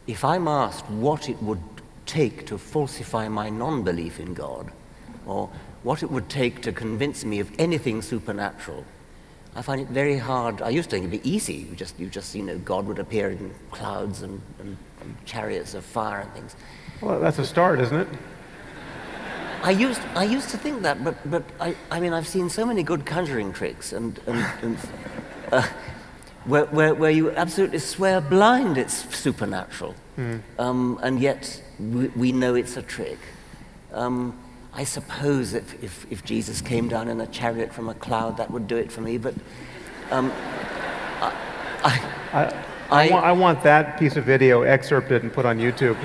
H: if I'm asked what it would take to falsify my non-belief in God, or what it would take to convince me of anything supernatural, I find it very hard. I used to think it'd be easy. You just God would appear in clouds and chariots of fire and things.
G: Well, that's a start, isn't it?
H: I used to think that, but I've seen so many good conjuring tricks where you absolutely swear blind it's supernatural, and yet we know it's a trick. I suppose if Jesus came down in a chariot from a cloud, that would do it for me. But
G: I want that piece of video excerpted and put on YouTube.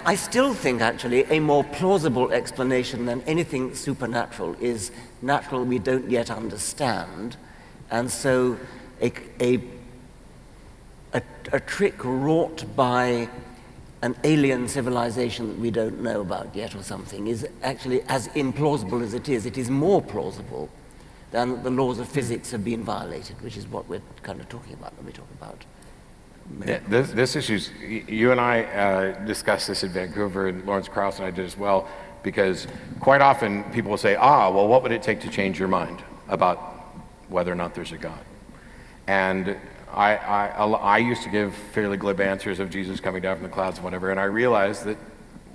H: I still think, actually, a more plausible explanation than anything supernatural is natural we don't yet understand, and so a trick wrought by an alien civilization that we don't know about yet or something is actually as implausible as it is more plausible than that the laws of physics have been violated, which is what we're kind of talking about when we talk about.
F: This issue's, you and I discussed this in Vancouver, and Lawrence Krauss and I did as well, because quite often people will say, well, what would it take to change your mind about whether or not there's a God? And I used to give fairly glib answers of Jesus coming down from the clouds and whatever, and I realized that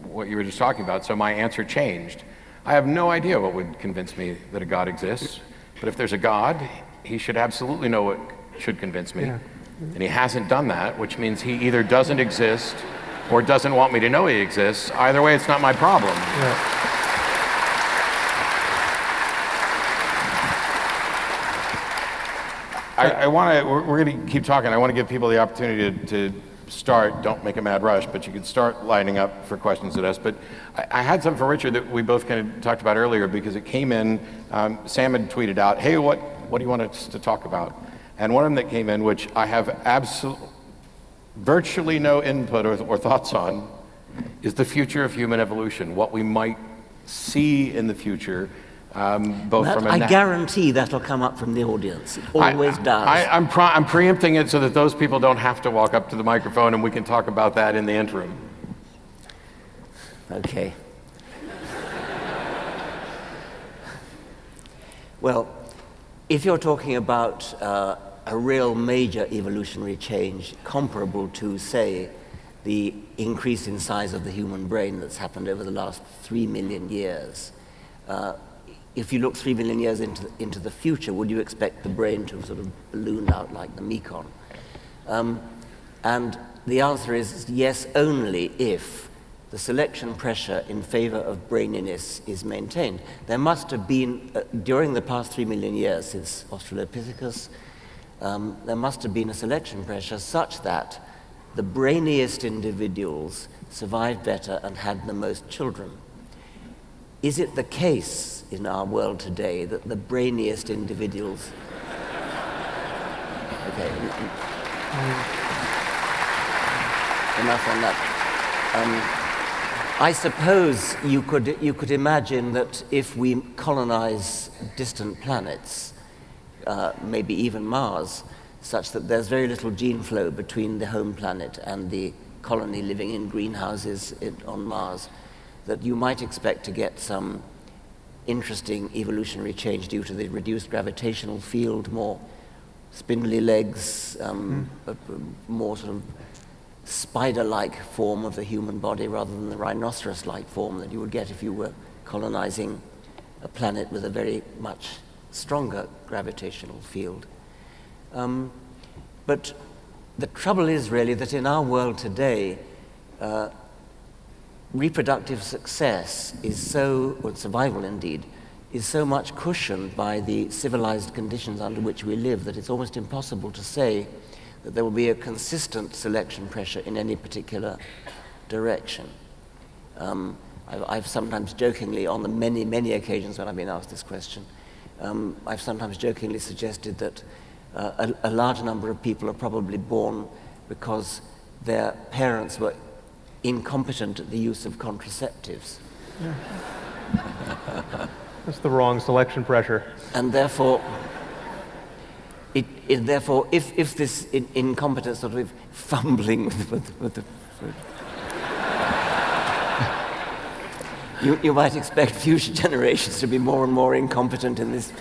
F: what you were just talking about, so my answer changed. I have no idea what would convince me that a God exists, but if there's a God, he should absolutely know what should convince me. Yeah. And he hasn't done that, which means he either doesn't exist or doesn't want me to know he exists. Either way, it's not my problem. Yeah. We're going to keep talking. I want to give people the opportunity to start. Don't make a mad rush, but you can start lining up for questions at us. But I had something for Richard that we both kind of talked about earlier, because it came in. Sam had tweeted out, hey, what do you want us to talk about? And one of them that came in, which I have virtually no input or thoughts on, is the future of human evolution, what we might see in the future.
H: I guarantee that'll come up from the audience. It always does.
F: I'm preempting it so that those people don't have to walk up to the microphone, and we can talk about that in the interim.
H: Okay. Well, if you're talking about a real major evolutionary change comparable to, say, the increase in size of the human brain that's happened over the last 3 million years, if you look 3 million years into the future, would you expect the brain to have sort of ballooned out like the Mekong? And the answer is yes, only if the selection pressure in favor of braininess is maintained. There must have been, during the past 3 million years since Australopithecus, there must have been a selection pressure such that the brainiest individuals survived better and had the most children. Is it the case in our world today that the brainiest individuals... Okay. Enough on that. I suppose you could imagine that if we colonize distant planets, maybe even Mars, such that there's very little gene flow between the home planet and the colony living in greenhouses on Mars, that you might expect to get some interesting evolutionary change due to the reduced gravitational field, more spindly legs, a more sort of spider-like form of the human body rather than the rhinoceros-like form that you would get if you were colonizing a planet with a very much stronger gravitational field. But the trouble is really that in our world today, reproductive success is so, or survival indeed, is so much cushioned by the civilized conditions under which we live that it's almost impossible to say that there will be a consistent selection pressure in any particular direction. I've sometimes jokingly, on the many, many occasions when I've been asked this question, I've sometimes jokingly suggested that a large number of people are probably born because their parents were incompetent at the use of contraceptives.
G: Yeah. That's the wrong selection pressure.
H: And therefore, therefore, if this incompetence sort of fumbling with the you might expect future generations to be more and more incompetent in this.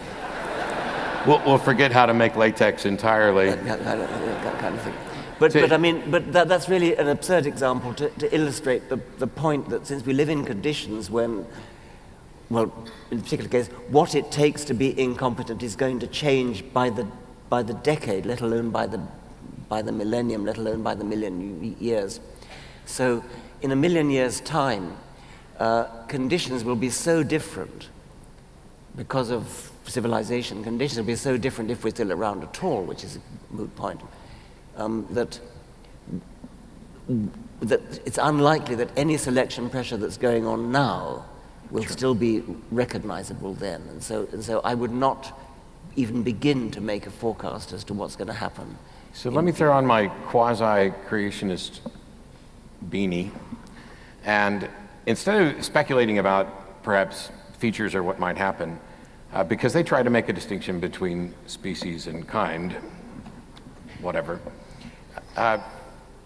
F: We'll forget how to make latex entirely.
H: That kind of thing. But I mean, that's really an absurd example to illustrate the point that since we live in conditions when, well, in a particular case, what it takes to be incompetent is going to change by the decade, let alone by the millennium, let alone by the million years. So, in a million years' time, conditions will be so different because of civilization. Conditions will be so different if we're still around at all, which is a moot point. That it's unlikely that any selection pressure that's going on now will still be recognizable then. And so I would not even begin to make a forecast as to what's going to happen.
F: So let me throw on my quasi-creationist beanie. And instead of speculating about perhaps features or what might happen, because they try to make a distinction between species and kind, whatever,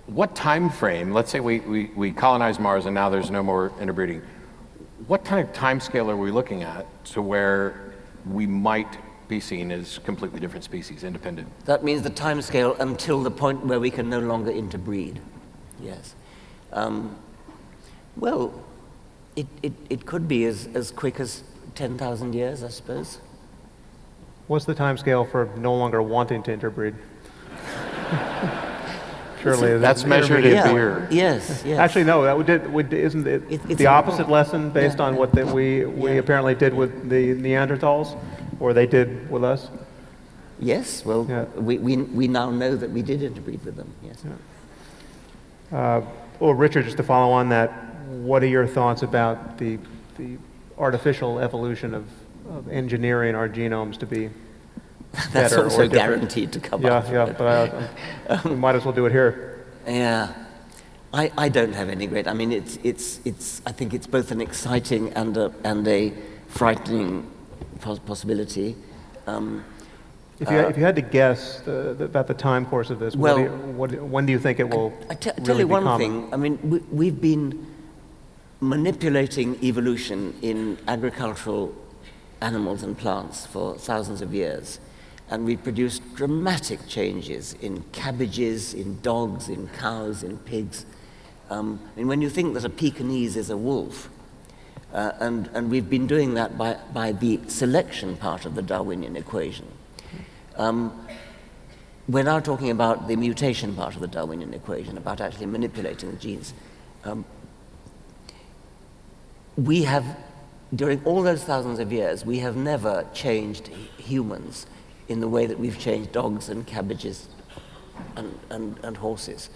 F: what time frame, let's say we colonize Mars and now there's no more interbreeding, what kind of time scale are we looking at to where we might be seen as completely different species, independent?
H: That means the time scale until the point where we can no longer interbreed. Yes. Well, it could be as quick as 10,000 years, I suppose.
G: What's the time scale for no longer wanting to interbreed? Surely
F: that's measured in beer.
H: Yes, yes.
G: Actually, no. Isn't it the opposite lesson based on what we apparently did with the Neanderthals, or they did with us?
H: Yes. Well, we now know that we did interbreed with them. Yes.
G: Yeah. Well, Richard, just to follow on that, what are your thoughts about the artificial evolution of engineering our genomes to be
H: That's
G: better
H: also
G: or different?
H: guaranteed to come up.
G: Yeah, but we might as well do it here.
H: Yeah, I don't have any great. I mean, it's. I think it's both an exciting and a frightening possibility.
G: If you had to guess about the time course of this, when do you think it will?
H: I tell
G: really
H: you one
G: become?
H: thing. I mean, we've been manipulating evolution in agricultural animals and plants for thousands of years. And we've produced dramatic changes in cabbages, in dogs, in cows, in pigs. And when you think that a Pekingese is a wolf, and we've been doing that by the selection part of the Darwinian equation. We're now talking about the mutation part of the Darwinian equation, about actually manipulating the genes. We have, during all those thousands of years, we have never changed humans in the way that we've changed dogs and cabbages and horses.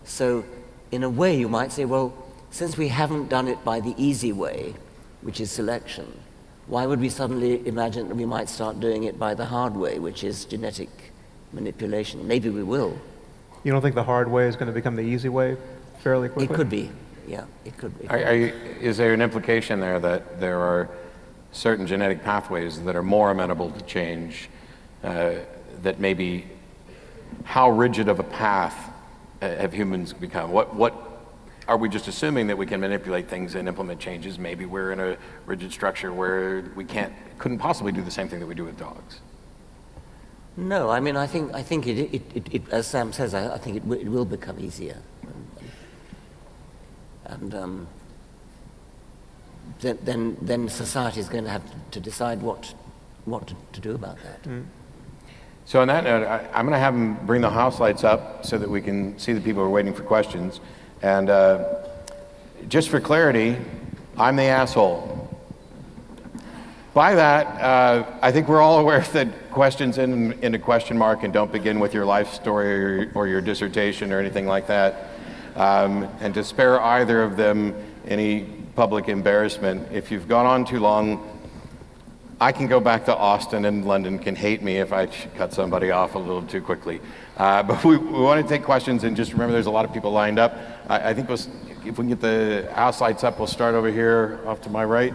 H: So in a way you might say, well, since we haven't done it by the easy way, which is selection, why would we suddenly imagine that we might start doing it by the hard way, which is genetic manipulation? Maybe we will.
G: You don't think the hard way is going to become the easy way fairly quickly?
H: It could be. Yeah, it could be.
F: Is there an implication there that there are certain genetic pathways that are more amenable to change, that maybe how rigid of a path have humans become? What are we just assuming that we can manipulate things and implement changes? Maybe we're in a rigid structure where we couldn't possibly do the same thing that we do with dogs.
H: No, I mean, I think it as Sam says, I think it will become easier. And then society is going to have to decide what to do about that.
F: Mm. So on that note, I'm going to have them bring the house lights up so that we can see the people who are waiting for questions. And just for clarity, I'm the asshole. By that, I think we're all aware that questions end in a question mark and don't begin with your life story or your dissertation or anything like that. And to spare either of them any public embarrassment, if you've gone on too long, I can go back to Austin, and London can hate me if I cut somebody off a little too quickly. But we want to take questions, and just remember there's a lot of people lined up. I think if we can get the house lights up, we'll start over here off to my right.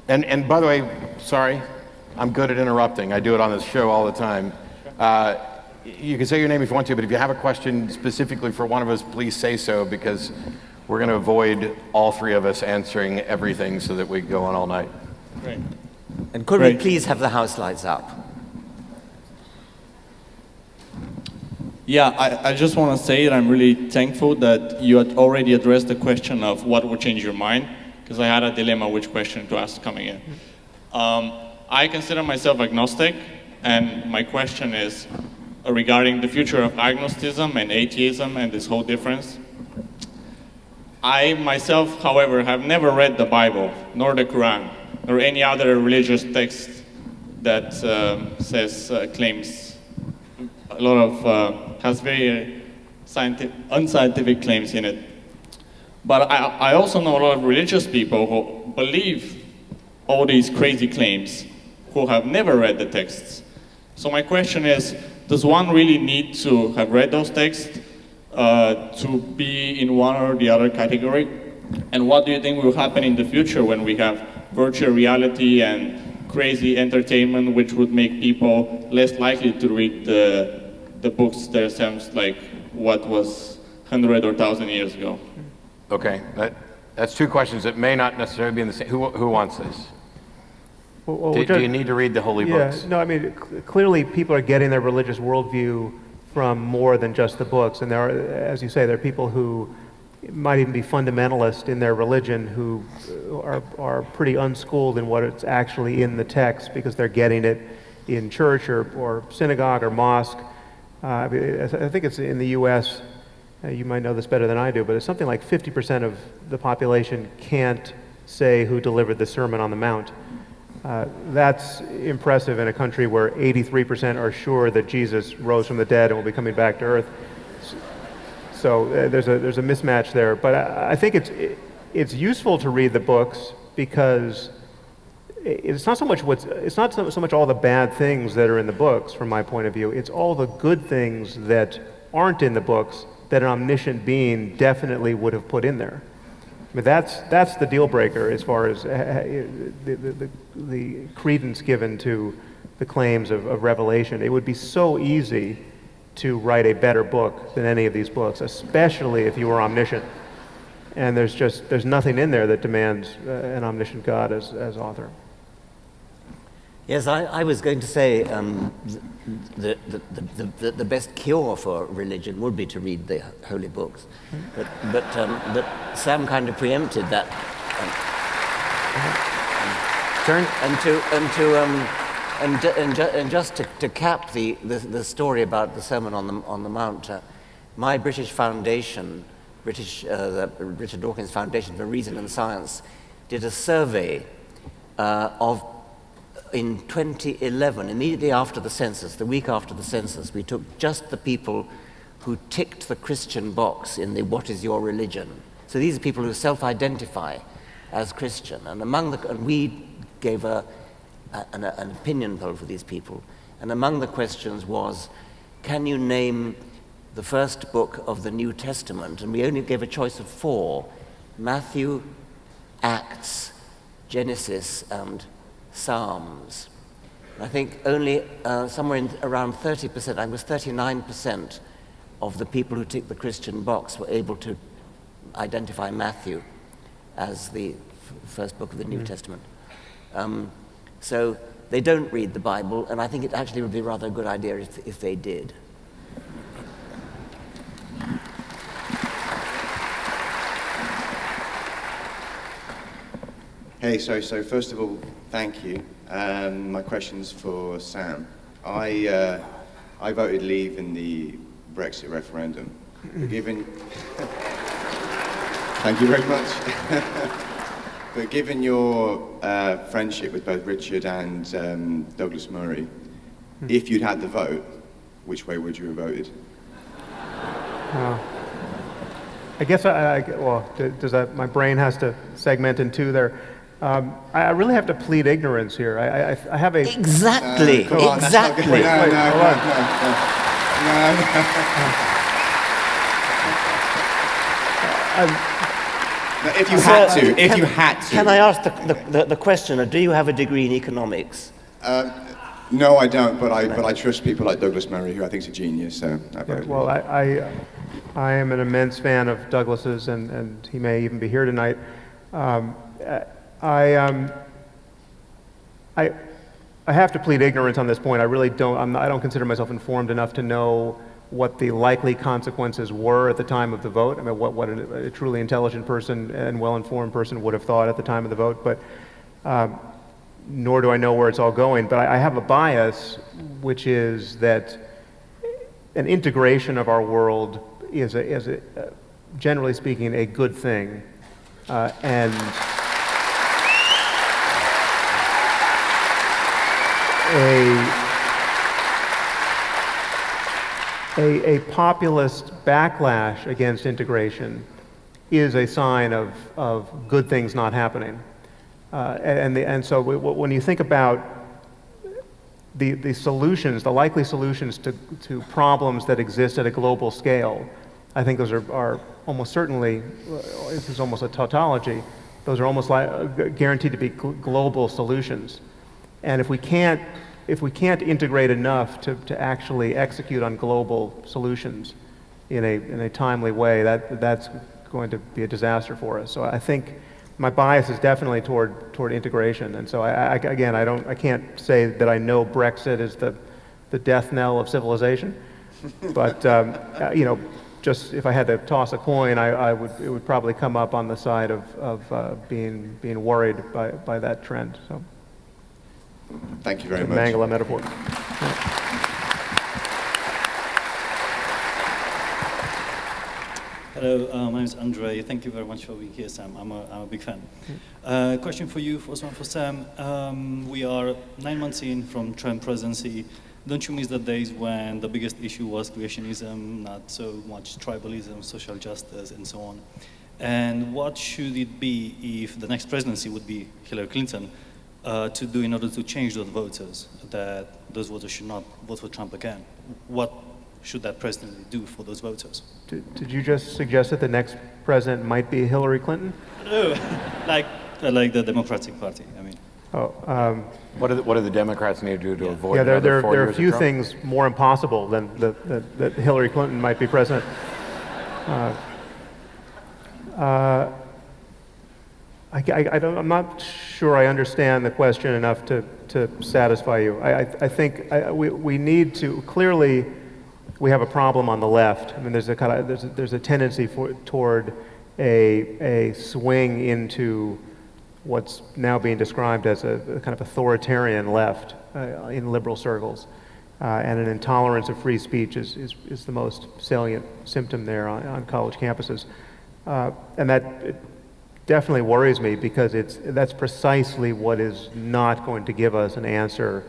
F: And by the way, sorry, I'm good at interrupting. I do it on this show all the time. You can say your name if you want to, but if you have a question specifically for one of us, please say so, because we're going to avoid all three of us answering everything so that we go on all night.
I: Great.
H: And could we please have the house lights up?
I: Yeah, I just want to say that I'm really thankful that you had already addressed the question of what would change your mind, because I had a dilemma which question to ask coming in. I consider myself agnostic, and my question is regarding the future of agnosticism and atheism and this whole difference. I myself, however, have never read the Bible, nor the Quran, nor any other religious text that claims a lot of, has very unscientific claims in it. But I also know a lot of religious people who believe all these crazy claims, who have never read the texts. So my question is, does one really need to have read those texts to be in one or the other category? And what do you think will happen in the future when we have virtual reality and crazy entertainment, which would make people less likely to read the books themselves, like what was 100 or 1,000 years ago?
F: Okay, that's two questions that may not necessarily be in the same. Who wants this? Do you need to read the holy books?
G: No, I mean, clearly people are getting their religious worldview from more than just the books. And there are, as you say, there are people who might even be fundamentalist in their religion who are pretty unschooled in what it's actually in the text because they're getting it in church or synagogue or mosque. I think it's in the U.S., you might know this better than I do, but it's something like 50% of the population can't say who delivered the Sermon on the Mount. That's impressive in a country where 83% are sure that Jesus rose from the dead and will be coming back to earth. So there's a mismatch there. But I think it's useful to read the books because it's not so much so much all the bad things that are in the books from my point of view. It's all the good things that aren't in the books that an omniscient being definitely would have put in there. I mean, that's the deal breaker as far as the credence given to the claims of revelation. It would be so easy to write a better book than any of these books, especially if you were omniscient. And there's nothing in there that demands an omniscient God as author.
H: Yes, I was going to say the best cure for religion would be to read the holy books, but Sam kind of preempted that. And just to cap the story about the Sermon on the Mount, my British foundation, the Richard Dawkins Foundation for Reason and Science, did a survey in 2011, immediately after the census, the week after the census. We took just the people who ticked the Christian box in the "What is your religion?" So these are people who self-identify as Christian, and we gave an opinion poll for these people. And among the questions was, can you name the first book of the New Testament? And we only gave a choice of 4: Matthew, Acts, Genesis, and Psalms. I think only somewhere around 30%, I was 39% of the people who ticked the Christian box were able to identify Matthew as the first book of the New Testament. So they don't read the Bible, and I think it actually would be rather a good idea if they did.
J: Hey, so first of all, thank you. My question's for Sam. I voted Leave in the Brexit referendum. Given, thank you very much. But given your friendship with both Richard and Douglas Murray, if you'd had the vote, which way would you have voted?
G: I guess my brain has to segment in two there. I really have to plead ignorance here. I have a...
H: Exactly, exactly.
J: If you had to.
H: Can I ask the question, do you have a degree in economics?
J: No, I don't, but I trust people like Douglas Murray, who I think is a genius, so I voted.
G: Well, I am an immense fan of Douglas's, and he may even be here tonight. I have to plead ignorance on this point. I really don't. I don't consider myself informed enough to know what the likely consequences were at the time of the vote. I mean, what a truly intelligent person and well-informed person would have thought at the time of the vote. But nor do I know where it's all going. But I have a bias, which is that an integration of our world is generally speaking, a good thing, and a populist backlash against integration is a sign of good things not happening. So when you think about the solutions, the likely solutions to problems that exist at a global scale, I think those are almost certainly, this is almost a tautology, those are almost guaranteed to be global solutions. And if we can't integrate enough to actually execute on global solutions in a timely way, that's going to be a disaster for us. So I think my bias is definitely toward integration. And so I can't say that I know Brexit is the death knell of civilization, but you know, just if I had to toss a coin, it would probably come up on the side of being worried by that trend. So.
J: Thank you very much.
G: Mangle a metaphor.
K: Hello, my name is Andre. Thank you very much for being here, Sam. I'm a big fan. Question for you, first one for Sam. We are 9 months in from Trump presidency. Don't you miss the days when the biggest issue was creationism, not so much tribalism, social justice, and so on? And what should it be if the next presidency would be Hillary Clinton to do in order to change those voters, that those voters should not vote for Trump again? What should that presidency do for those voters?
G: Did you just suggest that the next president might be Hillary Clinton?
K: No, like the Democratic Party, I mean.
G: Oh,
F: what do the Democrats need to do to avoid?
G: Yeah, there
F: another 4 years
G: are a
F: of
G: few
F: Trump?
G: things more impossible than that Hillary Clinton might be president. I'm not sure I understand the question enough to satisfy you. I think we need to, clearly we have a problem on the left. I mean, there's a tendency toward a swing into what's now being described as a kind of authoritarian left in liberal circles. And an intolerance of free speech is the most salient symptom there on college campuses. And that definitely worries me, because that's precisely what is not going to give us an answer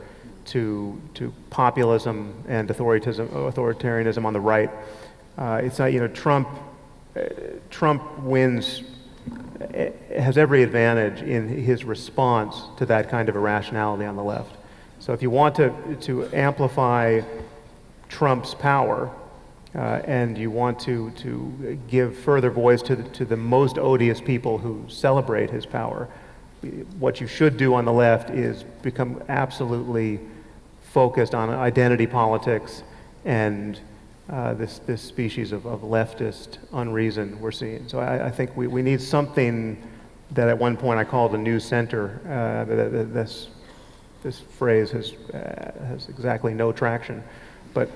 G: to populism and authoritarianism on the right. It's not, you know, Trump wins, has every advantage in his response to that kind of irrationality on the left. So if you want to amplify Trump's power, and you want to give further voice to the most odious people who celebrate his power, what you should do on the left is become absolutely focused on identity politics and this this species of leftist unreason we're seeing. So I think we need something that at one point I called a new center. This phrase has exactly no traction, but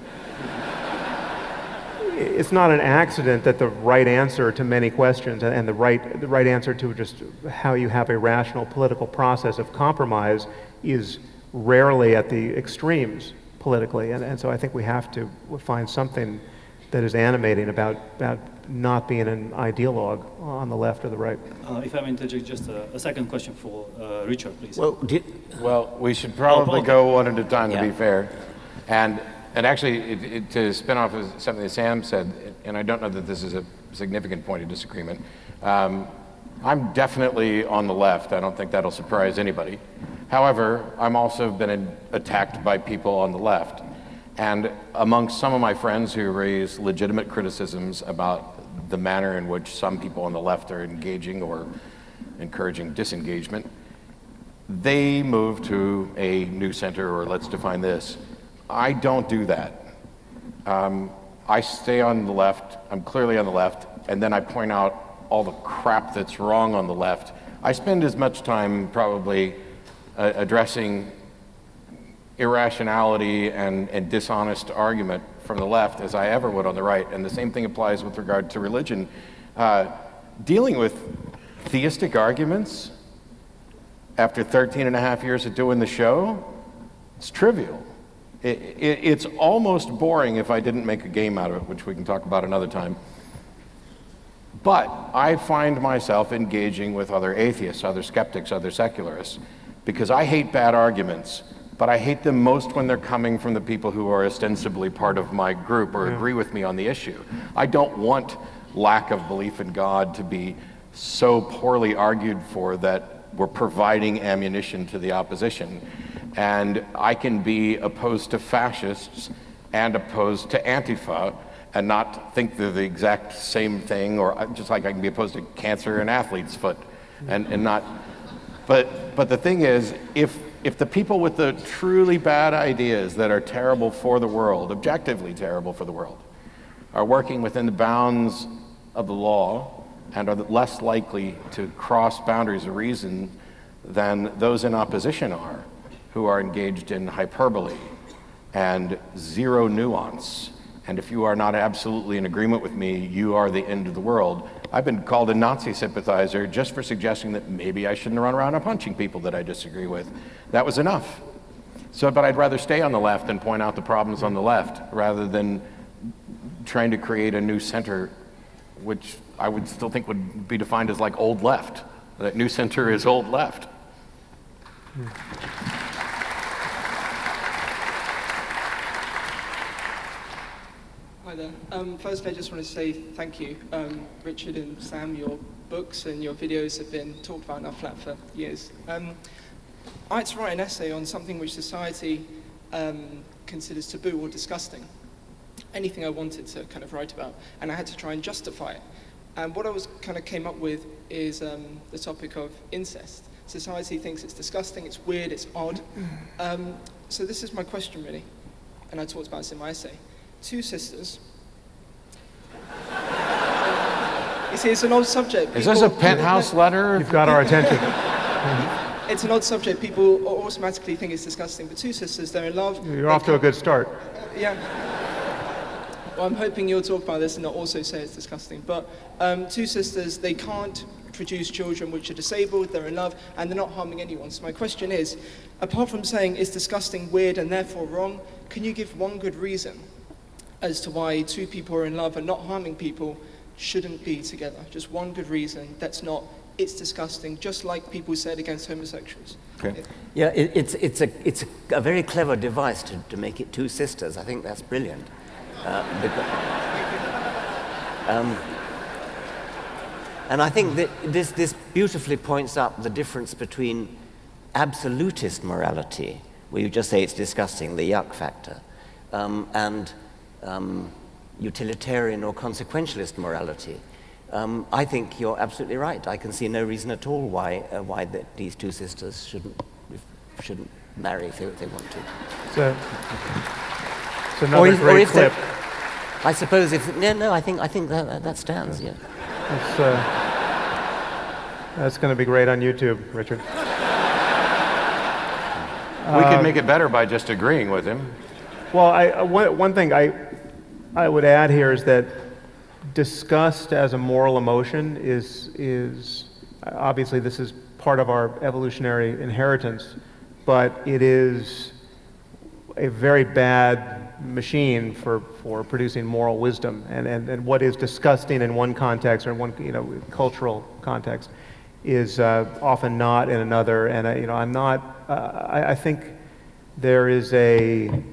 G: it's not an accident that the right answer to many questions and the right answer to just how you have a rational political process of compromise is rarely at the extremes politically. And so I think we have to find something that is animating about not being an ideologue on the left or the right.
K: If I may interject, just a second question for Richard, please.
F: Well, we should probably go one at a time, to be fair. And actually, to spin off of something that Sam said, and I don't know that this is a significant point of disagreement, I'm definitely on the left. I don't think that'll surprise anybody. However, I'm also been attacked by people on the left. And amongst some of my friends who raise legitimate criticisms about the manner in which some people on the left are engaging or encouraging disengagement, they move to a new center, or let's define this. I don't do that. I stay on the left, I'm clearly on the left, and then I point out all the crap that's wrong on the left. I spend as much time probably addressing irrationality and dishonest argument from the left as I ever would on the right, and the same thing applies with regard to religion. Dealing with theistic arguments after 13 and a half years of doing the show, it's trivial. It's almost boring if I didn't make a game out of it, which we can talk about another time. But I find myself engaging with other atheists, other skeptics, other secularists, because I hate bad arguments, but I hate them most when they're coming from the people who are ostensibly part of my group or agree with me on the issue. I don't want lack of belief in God to be so poorly argued for that we're providing ammunition to the opposition. And I can be opposed to fascists and opposed to Antifa and not think they're the exact same thing, or just like I can be opposed to cancer and athlete's foot and not. But the thing is, if the people with the truly bad ideas that are terrible for the world, objectively terrible for the world, are working within the bounds of the law and are less likely to cross boundaries of reason than those in opposition are, who are engaged in hyperbole and zero nuance. And if you are not absolutely in agreement with me, you are the end of the world. I've been called a Nazi sympathizer just for suggesting that maybe I shouldn't run around and punching people that I disagree with. That was enough. But I'd rather stay on the left and point out the problems on the left rather than trying to create a new center, which I would still think would be defined as like old left. That new center is old left.
L: Hi there. Firstly, I just want to say thank you. Richard and Sam, your books and your videos have been talked about in our flat for years. I had to write an essay on something which society considers taboo or disgusting. Anything I wanted to kind of write about, and I had to try and justify it. And what I came up with is the topic of incest. Society thinks it's disgusting, it's weird, it's odd. So this is my question, really, and I talked about this in my essay. Two sisters. You see, it's an odd subject.
F: Is this a Penthouse letter?
G: You've got our attention.
L: It's an odd subject. People automatically think it's disgusting. But two sisters, they're in love.
G: You're off to a good start.
L: Yeah. Well, I'm hoping you'll talk about this and not also say it's disgusting. But two sisters, they can't produce children which are disabled, they're in love, and they're not harming anyone. So my question is, apart from saying it's disgusting, weird, and therefore wrong, can you give one good reason as to why two people who are in love and not harming people shouldn't be together? Just one good reason that's not, it's disgusting, just like people said against homosexuals.
F: Okay.
H: Yeah, it's a very clever device to make it two sisters. I think that's brilliant. And I think that this beautifully points up the difference between absolutist morality, where you just say it's disgusting, the yuck factor, and utilitarian or consequentialist morality. I think you're absolutely right. I can see no reason at all why these two sisters shouldn't marry if they want to.
G: So, it's another great clip.
H: I suppose if I think that stands. Yeah.
G: That's going to be great on YouTube, Richard.
F: We could make it better by just agreeing with him.
G: Well, one thing I would add here is that disgust as a moral emotion is obviously this is part of our evolutionary inheritance, but it is a very bad machine for producing moral wisdom. And what is disgusting in one context or in one cultural context is often not in another. And I think there is a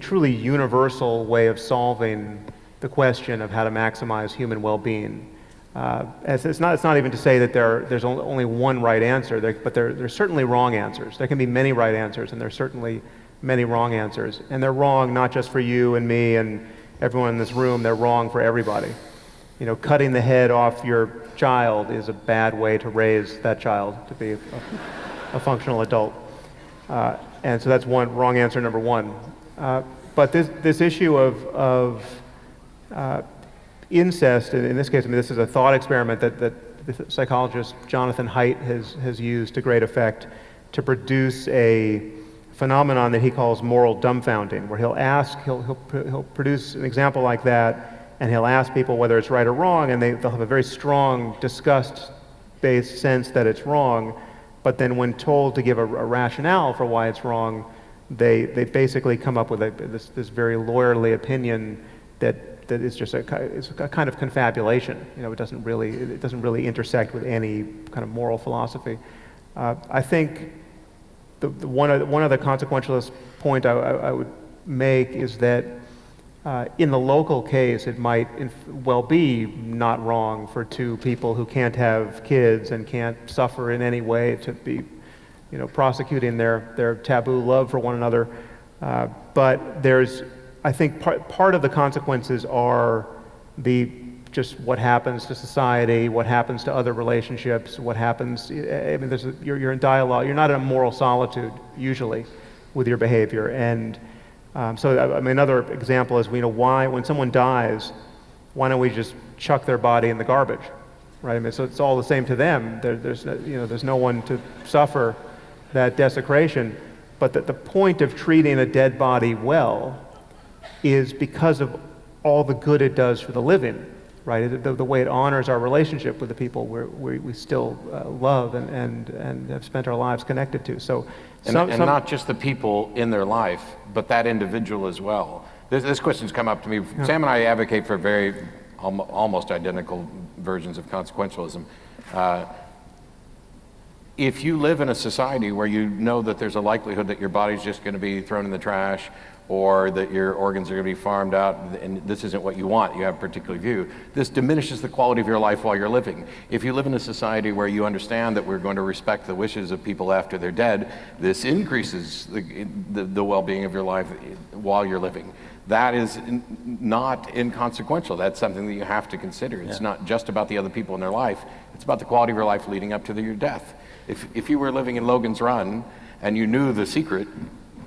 G: truly universal way of solving the question of how to maximize human well-being. It's not even to say that there's only one right answer, but there's certainly wrong answers. There can be many right answers, and there's certainly many wrong answers. And they're wrong not just for you and me and everyone in this room, they're wrong for everybody. Cutting the head off your child is a bad way to raise that child to be a functional adult. And so that's wrong answer number one. But this issue of incest, in this case, this is a thought experiment that the psychologist Jonathan Haidt has used to great effect to produce a phenomenon that he calls moral dumbfounding, where he'll produce an example like that, and he'll ask people whether it's right or wrong, and they'll have a very strong disgust-based sense that it's wrong, but then when told to give a rationale for why it's wrong, they basically come up with this very lawyerly opinion that is just a kind of confabulation. It doesn't really intersect with any kind of moral philosophy. I think one of the consequentialist point I would make is that in the local case, it might well be not wrong for two people who can't have kids and can't suffer in any way to be prosecuting their taboo love for one another. But I think part of the consequences are just what happens to society, what happens to other relationships, what happens. I mean, you're in dialogue. You're not in a moral solitude usually with your behavior. And so, I mean, another example is, why when someone dies, why don't we just chuck their body in the garbage, right? I mean, so it's all the same to them. There's no one to suffer that desecration. But the point of treating a dead body well is because of all the good it does for the living, right? The way it honors our relationship with the people we still love and have spent our lives connected to. So,
F: not just the people in their life, but that individual as well. This question's come up to me. Yeah. Sam and I advocate for very almost identical versions of consequentialism. If you live in a society where you know that there's a likelihood that your body's just going to be thrown in the trash, or that your organs are going to be farmed out, and this isn't what you want, you have a particular view, this diminishes the quality of your life while you're living. If you live in a society where you understand that we're going to respect the wishes of people after they're dead, this increases the well-being of your life while you're living. That is not inconsequential. That's something that you have to consider. It's not just about the other people in their life, it's about the quality of your life leading up to your death. If you were living in Logan's Run and you knew the secret,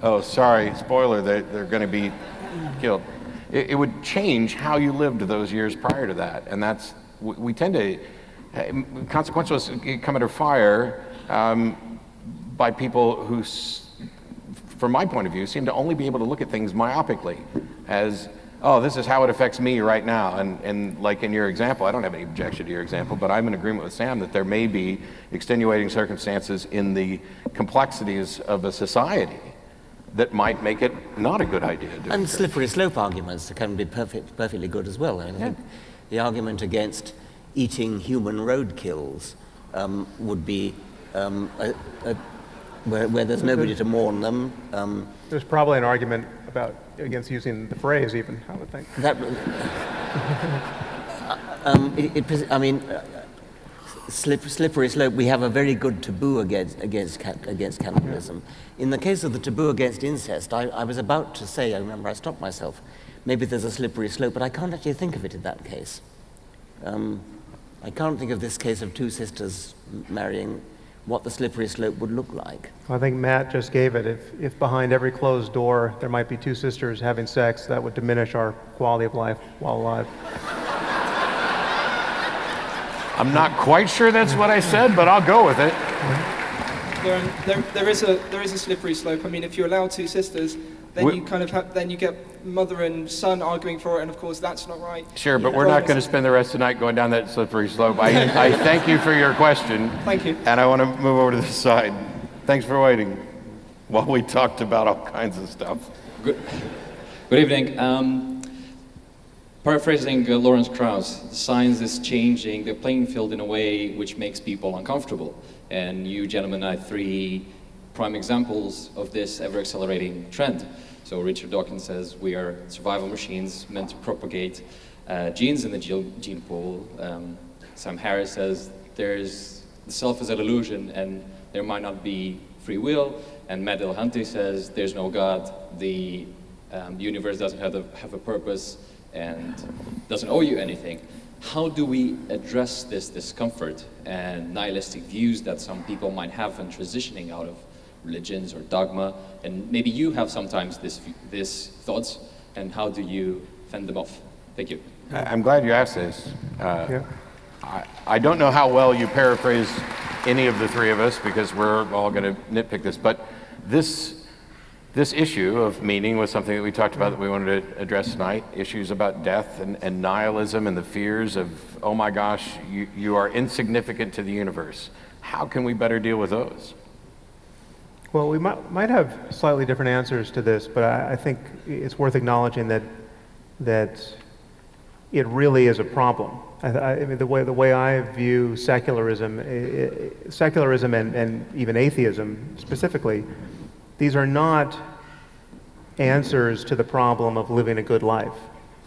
F: oh, sorry, spoiler, they're going to be killed. It would change how you lived those years prior to that. And we tend to, consequentialists come under fire by people who, from my point of view, seem to only be able to look at things myopically as, oh, this is how it affects me right now. And like in your example, I don't have any objection to your example, but I'm in agreement with Sam that there may be extenuating circumstances in the complexities of a society that might make it not a good idea.
H: And slippery slope arguments can be perfectly good as well. I think the argument against eating human roadkills would be where there's nobody to mourn them.
G: There's probably an argument against using the phrase even, I would think.
H: Slippery slope, we have a very good taboo against cannibalism. In the case of the taboo against incest, I was about to say, I remember I stopped myself, maybe there's a slippery slope, but I can't actually think of it in that case. I can't think of this case of two sisters marrying, what the slippery slope would look like.
G: I think Matt just gave it. If behind every closed door there might be two sisters having sex, that would diminish our quality of life while alive.
F: I'm not quite sure that's what I said, but I'll go with it.
L: There is a slippery slope. I mean, if you allow two sisters, then you kind of then you get mother and son arguing for it, and of course that's not right.
F: Sure, but we're not going to spend the rest of the night going down that slippery slope. I thank you for your question.
L: Thank you.
F: And I want to move over to this side. Thanks for waiting while we talked about all kinds of stuff.
M: Good evening. Paraphrasing Lawrence Krauss, science is changing the playing field in a way which makes people uncomfortable. And you gentlemen have three prime examples of this ever-accelerating trend. So Richard Dawkins says we are survival machines meant to propagate genes in the gene pool. Sam Harris says the self is an illusion and there might not be free will. And Matt Dillahunty says there's no God, the universe doesn't have a purpose and doesn't owe you anything. How do we address this discomfort and nihilistic views that some people might have in transitioning out of religions or dogma? And maybe you have sometimes these thoughts, and how do you fend them off? Thank you.
F: I'm glad you asked this. I don't know how well you paraphrase any of the three of us, because we're all going to nitpick this, but this issue of meaning was something that we talked about that we wanted to address tonight. Issues about death and nihilism and the fears of, oh my gosh, you are insignificant to the universe. How can we better deal with those?
G: Well, we might have slightly different answers to this, but I think it's worth acknowledging that it really is a problem. I mean, the way I view secularism and even atheism specifically, these are not answers to the problem of living a good life.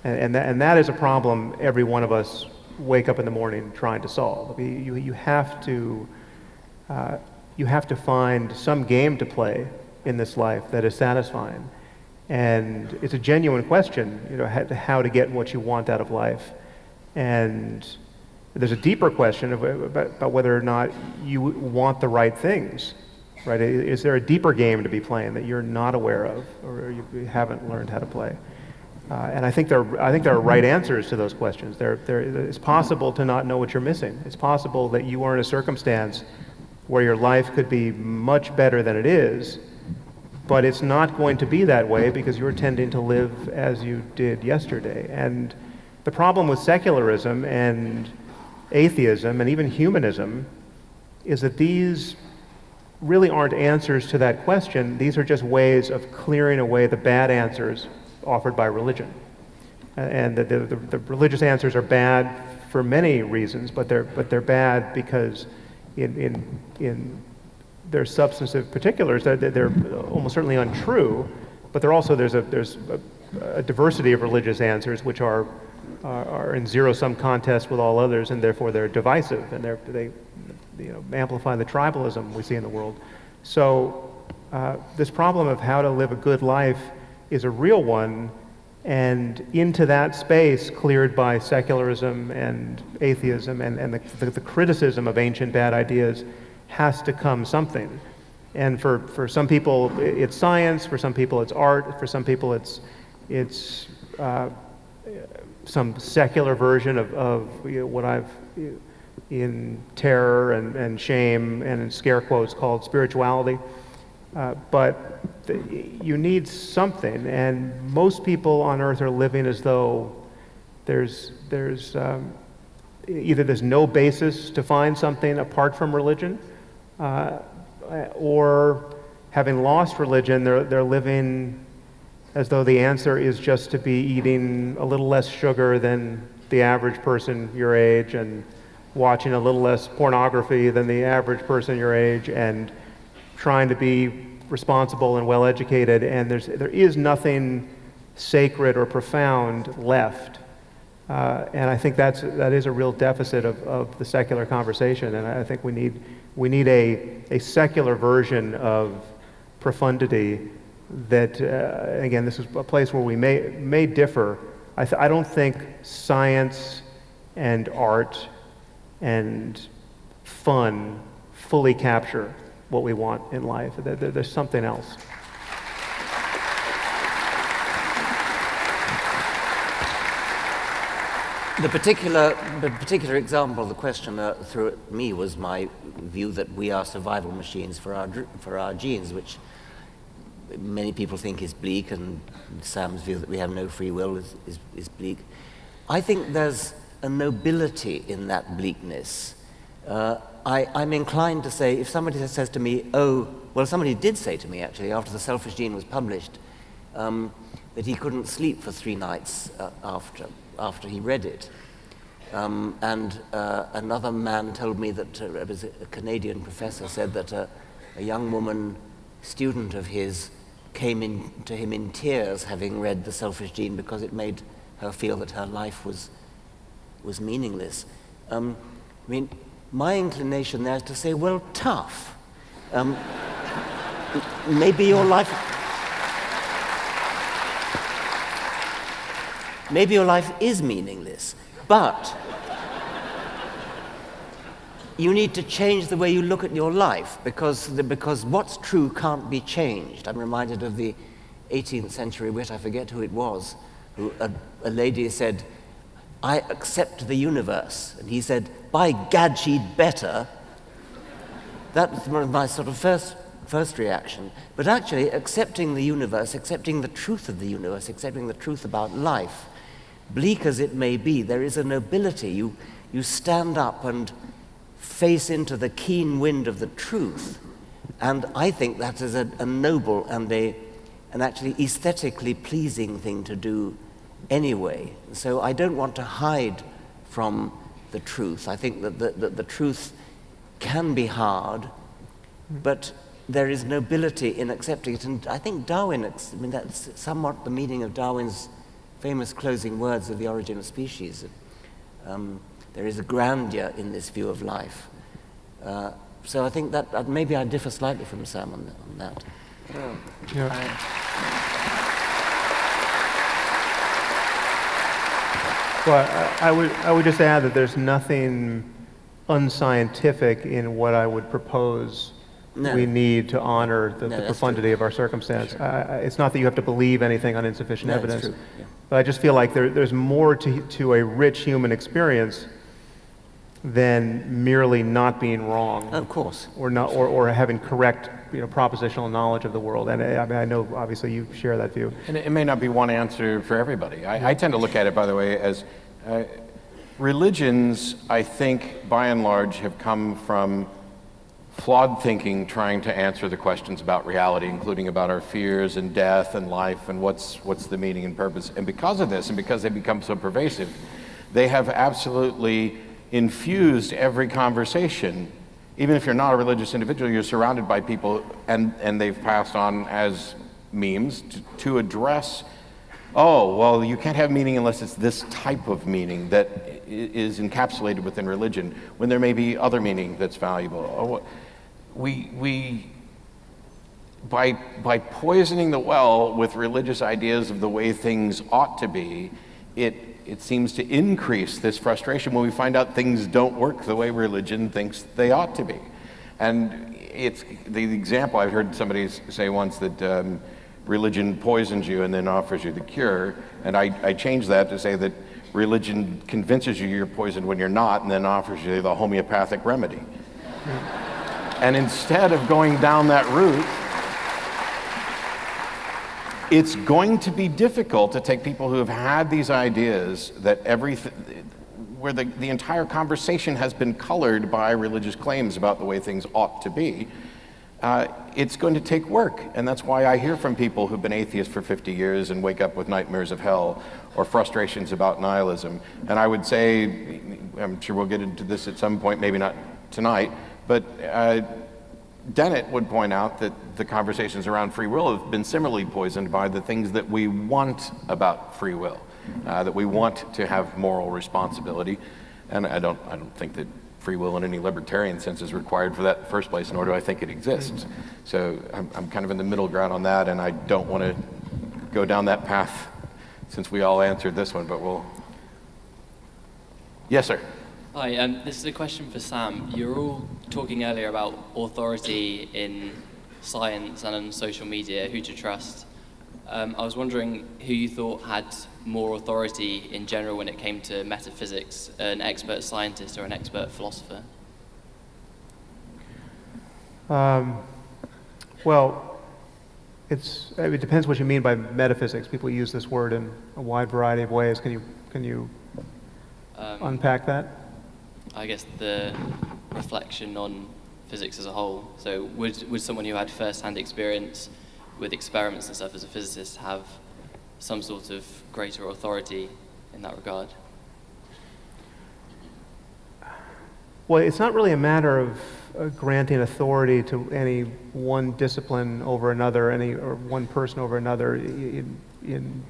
G: And that is a problem every one of us wake up in the morning trying to solve. You have to you have to find some game to play in this life that is satisfying. And it's a genuine question, you know, how to get what you want out of life. And there's a deeper question about whether or not you want the right things, right? Is there a deeper game to be playing that you're not aware of, or you haven't learned how to play? And I think there are right answers to those questions. It's possible to not know what you're missing. It's possible that you are in a circumstance where your life could be much better than it is, but it's not going to be that way because you're tending to live as you did yesterday. And the problem with secularism and atheism and even humanism is that these really aren't answers to that question. These are just ways of clearing away the bad answers offered by religion. And the religious answers are bad for many reasons, but they're bad because in their substantive particulars, they're almost certainly untrue, but there's a diversity of religious answers which are in zero-sum contest with all others, and therefore they're divisive, and they amplify the tribalism we see in the world. So this problem of how to live a good life is a real one, and into that space cleared by secularism and atheism and the criticism of ancient bad ideas has to come something. And for some people it's science, for some people it's art, for some people it's some secular version of what I've in terror and shame and in scare quotes called spirituality. But you need something, and most people on earth are living as though there's either there's no basis to find something apart from religion, or having lost religion, they're living as though the answer is just to be eating a little less sugar than the average person your age, and watching a little less pornography than the average person your age, and trying to be responsible and well-educated, and there is nothing sacred or profound left. And I think that is a real deficit of the secular conversation, and I think we need a secular version of profundity that, again, this is a place where we may differ. I don't think science and art and fun fully capture what we want in life. There's something else.
H: The particular example the questioner threw at me was my view that we are survival machines for our genes, which many people think is bleak, and Sam's view that we have no free will is bleak. I think there's a nobility in that bleakness. I'm inclined to say, if somebody says to me, somebody did say to me actually after The Selfish Gene was published, that he couldn't sleep for 3 nights after he read it. And another man told me that it was a Canadian professor said that a young woman, student of his, came in to him in tears having read The Selfish Gene because it made her feel that her life was meaningless. I mean, my inclination there is to say, well, tough. Maybe your life is meaningless, but you need to change the way you look at your life, because what's true can't be changed. I'm reminded of the 18th century wit, I forget who it was, who a lady said, "I accept the universe," and he said, "By gad, she'd better." That was my sort of first reaction. But actually, accepting the universe, accepting the truth of the universe, accepting the truth about life, bleak as it may be, there is a nobility. You stand up and face into the keen wind of the truth. And I think that is a noble and an actually aesthetically pleasing thing to do anyway. So I don't want to hide from the truth. I think that the truth can be hard, but there is nobility in accepting it. And I think that's somewhat the meaning of Darwin's famous closing words of The Origin of Species. There is a grandeur in this view of life. So I think that maybe I differ slightly from Sam on that.
G: Well, I would just add that there's nothing unscientific in what I would propose we need to honor the profundity of our circumstance. It's not that you have to believe anything on insufficient evidence, but I just feel like there's more to a rich human experience than merely not being wrong.
H: Of course.
G: Or having correct, propositional knowledge of the world. And I know obviously you share that view.
F: And it may not be one answer for everybody. I tend to look at it, by the way, as religions, I think, by and large, have come from flawed thinking trying to answer the questions about reality, including about our fears and death and life and what's the meaning and purpose. And because of this, and because they become so pervasive, they have absolutely infused every conversation. Even if you're not a religious individual, you're surrounded by people, and they've passed on as memes to address, oh, well, you can't have meaning unless it's this type of meaning that is encapsulated within religion, when there may be other meaning that's valuable. By poisoning the well with religious ideas of the way things ought to be, it seems to increase this frustration when we find out things don't work the way religion thinks they ought to be. And it's the example I've heard somebody say once that religion poisons you and then offers you the cure, and I changed that to say that religion convinces you you're poisoned when you're not and then offers you the homeopathic remedy. And instead of going down that route, it's going to be difficult to take people who have had these ideas that where the entire conversation has been colored by religious claims about the way things ought to be. It's going to take work, and that's why I hear from people who've been atheists for 50 years and wake up with nightmares of hell or frustrations about nihilism. And I would say, I'm sure we'll get into this at some point, maybe not tonight, but Dennett would point out that the conversations around free will have been similarly poisoned by the things that we want about free will, that we want to have moral responsibility. And I don't think that free will in any libertarian sense is required for that in the first place, nor do I think it exists. So I'm kind of in the middle ground on that, and I don't want to go down that path since we all answered this one, but we'll... Yes, sir.
N: Hi, this is a question for Sam. You were all talking earlier about authority in science and on social media, who to trust. I was wondering who you thought had more authority in general when it came to metaphysics, an expert scientist or an expert philosopher?
G: Well, it depends what you mean by metaphysics. People use this word in a wide variety of ways. Can you unpack that?
N: I guess the reflection on physics as a whole. So would someone who had first-hand experience with experiments and stuff as a physicist have some sort of greater authority in that regard?
G: Well, it's not really a matter of granting authority to any one discipline over another, or one person over another in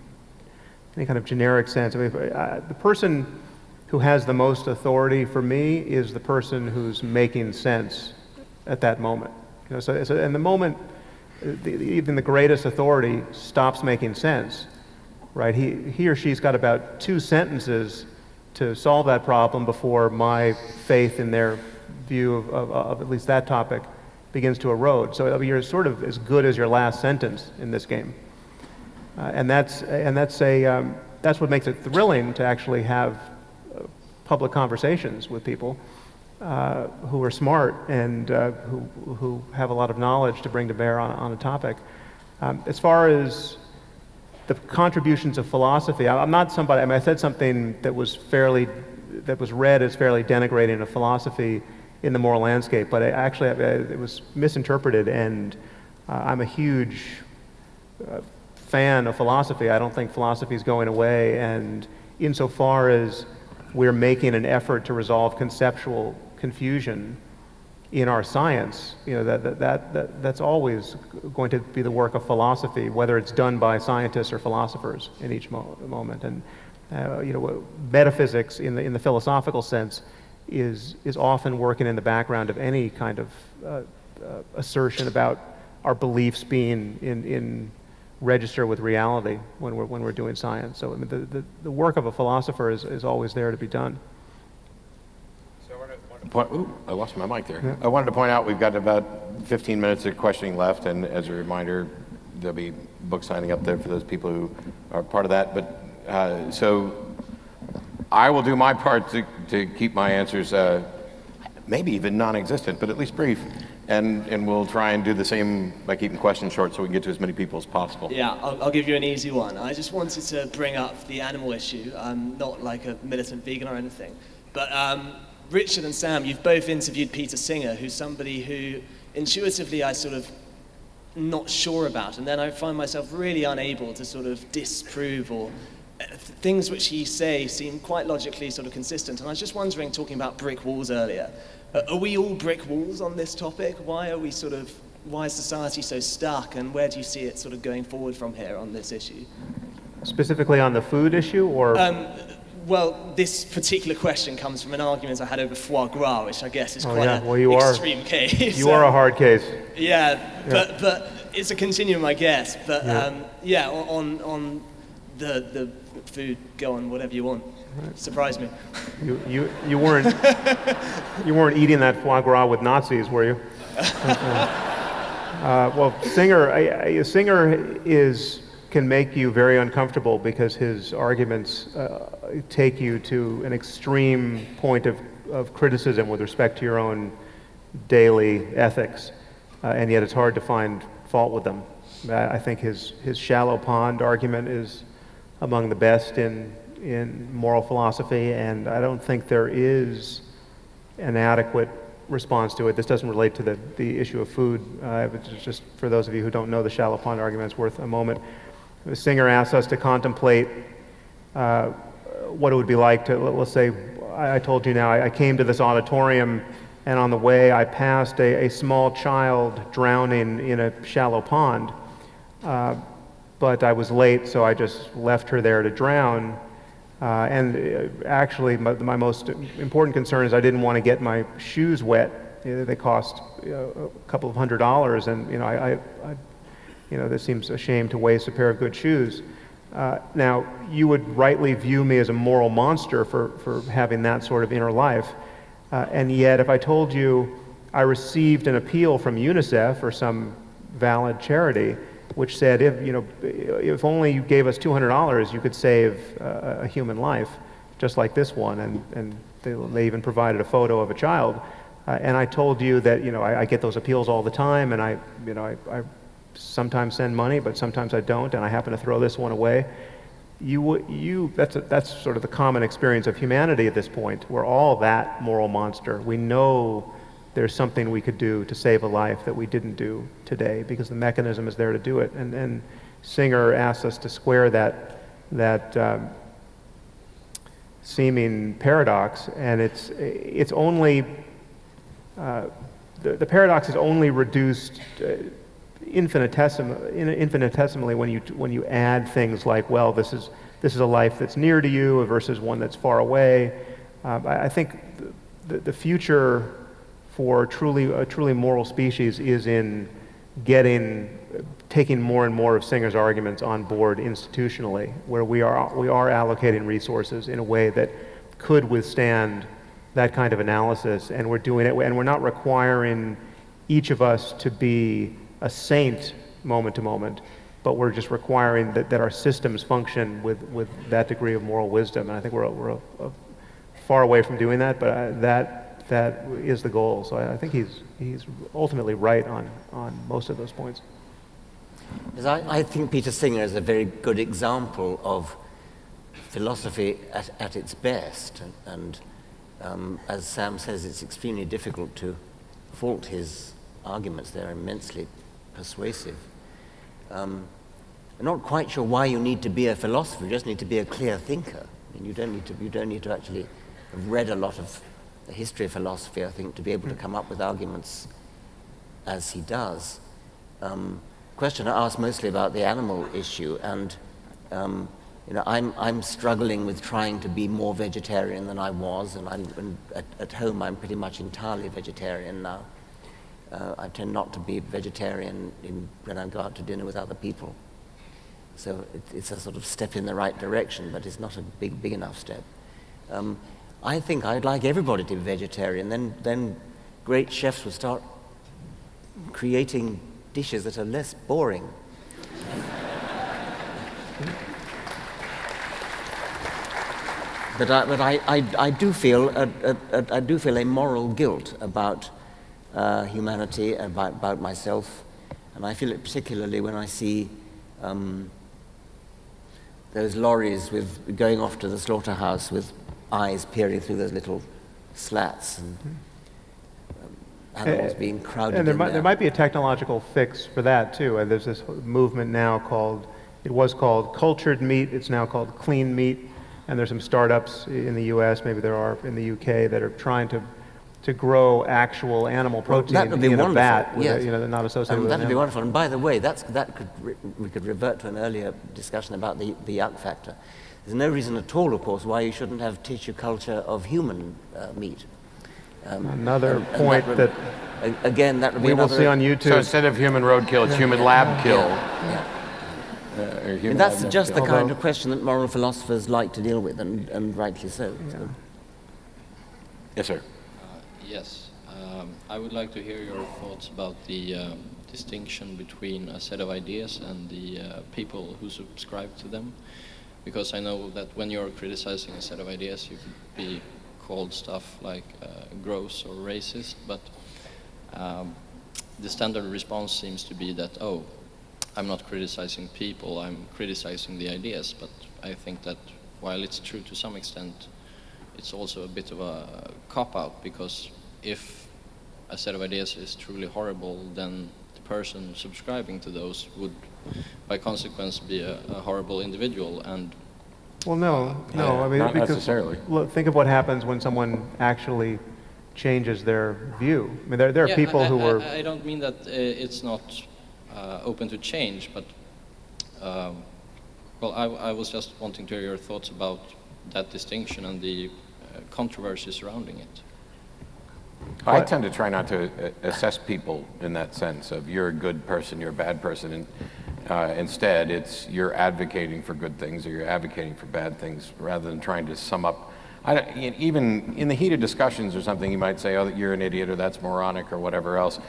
G: any kind of generic sense. I mean, the person who has the most authority for me is the person who's making sense at that moment. So in the moment, even the greatest authority stops making sense, right? He or she's got about 2 sentences to solve that problem before my faith in their view of at least that topic begins to erode. So you're sort of as good as your last sentence in this game, and that's what makes it thrilling to actually have public conversations with people who are smart and who have a lot of knowledge to bring to bear on a topic. As far as the contributions of philosophy, I'm not somebody. I mean, I said something that was read as fairly denigrating of philosophy in the moral landscape, but it was misinterpreted, and I'm a huge fan of philosophy. I don't think philosophy is going away, and insofar as we're making an effort to resolve conceptual confusion in our science, that's always going to be the work of philosophy, whether it's done by scientists or philosophers in each moment. And metaphysics, in the philosophical sense, is often working in the background of any kind of assertion about our beliefs being in register with reality when we're doing science. So I mean, the work of a philosopher is always there to be done.
F: Ooh, I lost my mic there. Yeah. I wanted to point out we've got about 15 minutes of questioning left, and as a reminder, there'll be book signing up there for those people who are part of that. But so I will do my part to keep my answers maybe even non-existent, but at least brief. And we'll try and do the same by keeping questions short so we can get to as many people as possible.
O: Yeah, I'll give you an easy one. I just wanted to bring up the animal issue. I'm not like a militant vegan or anything. But Richard and Sam, you've both interviewed Peter Singer, who's somebody who intuitively I sort of not sure about. And then I find myself really unable to sort of disprove or things which he say seem quite logically sort of consistent. And I was just wondering, talking about brick walls earlier, are we all brick walls on this topic? Why is society so stuck, and where do you see it sort of going forward from here on this issue?
G: Specifically on the food issue, or?
O: Well, this particular question comes from an argument I had over foie gras, which I guess is quite
G: an extreme
O: case.
G: You are a hard case.
O: Yeah, but it's a continuum, I guess. But on the food, go on, whatever you want. Surprise me.
G: You weren't eating that foie gras with Nazis, were you? Well, Singer can make you very uncomfortable because his arguments take you to an extreme point of criticism with respect to your own daily ethics, and yet it's hard to find fault with them. I think his shallow pond argument is among the best in moral philosophy, and I don't think there is an adequate response to it. This doesn't relate to the issue of food. Just for those of you who don't know the shallow pond argument, it's worth a moment. Singer asks us to contemplate what it would be like to, let's say, I told you now, I came to this auditorium, and on the way I passed a small child drowning in a shallow pond. But I was late, so I just left her there to drown. Actually, my most important concern is I didn't want to get my shoes wet. They cost a couple of $100, and this seems a shame to waste a pair of good shoes. Now, you would rightly view me as a moral monster for having that sort of inner life, and yet if I told you I received an appeal from UNICEF or some valid charity which said, if only you gave us $200, you could save a human life, just like this one, and they even provided a photo of a child. And I told you that, I get those appeals all the time, and I sometimes send money, but sometimes I don't, and I happen to throw this one away. That's sort of the common experience of humanity at this point. We're all that moral monster. We know there's something we could do to save a life that we didn't do today because the mechanism is there to do it. And Singer asks us to square that seeming paradox, and it's only the paradox is only reduced infinitesimally when you add things like, well, this is a life that's near to you versus one that's far away. I think the future for a truly moral species is in taking more and more of Singer's arguments on board institutionally, where we are allocating resources in a way that could withstand that kind of analysis, and we're doing it, and we're not requiring each of us to be a saint moment to moment, but we're just requiring that our systems function with that degree of moral wisdom, and I think we're far away from doing that, but that is the goal. So I think he's ultimately right on most of those points.
H: I think Peter Singer is a very good example of philosophy at its best, and as Sam says, it's extremely difficult to fault his arguments. They're immensely persuasive. I'm not quite sure why you need to be a philosopher. You just need to be a clear thinker. I mean, you don't need to actually have read a lot of the history of philosophy, I think, to be able to come up with arguments as he does. Question I asked mostly about the animal issue, and You know, I'm struggling with trying to be more vegetarian than I was, and at home I'm pretty much entirely vegetarian now. I tend not to be vegetarian when I go out to dinner with other people. So it's a sort of step in the right direction, but it's not a big enough step. I think I'd like everybody to be vegetarian. Then great chefs would start creating dishes that are less boring. But I do feel a moral guilt about humanity, about myself, and I feel it particularly when I see those lorries going off to the slaughterhouse with eyes peering through those little slats, and animals being crowded
G: and
H: in there.
G: there might be a technological fix for that too. There's this movement now it was called cultured meat, it's now called clean meat, and there's some startups in the US, maybe there are in the UK, that are trying to grow actual animal protein in a vat,
H: yes.
G: they're not associated with
H: that would be
G: animal.
H: wonderful. And by the way, we could revert to an earlier discussion about the yuck factor. There's no reason at all, of course, why you shouldn't have tissue culture of human meat.
G: Another point that
H: again, that would be
G: we will see on YouTube.
F: So instead of human roadkill, it's human lab kill.
H: And that's just the kind of question that moral philosophers like to deal with, and rightly so. So.
F: Yes, sir.
M: Yes. I would like to hear your thoughts about the distinction between a set of ideas and the people who subscribe to them. Because I know that when you're criticizing a set of ideas, you could be called stuff like gross or racist, but the standard response seems to be that, oh, I'm not criticizing people, I'm criticizing the ideas. But I think that while it's true to some extent, it's also a bit of a cop-out, because if a set of ideas is truly horrible, then the person subscribing to those would, by consequence, be a horrible individual. And
G: well, no. I mean,
F: not
G: because
F: necessarily.
G: Look, think of what happens when someone actually changes their view. I mean, there are people who were.
M: I don't mean that it's not open to change, but well, I was just wanting to hear your thoughts about that distinction and the controversy surrounding it.
F: I tend to try not to assess people in that sense of you're a good person, you're a bad person. And instead, it's you're advocating for good things or you're advocating for bad things, rather than trying to sum up. Even in the heated discussions or something, you might say, oh, you're an idiot, or that's moronic, or whatever else.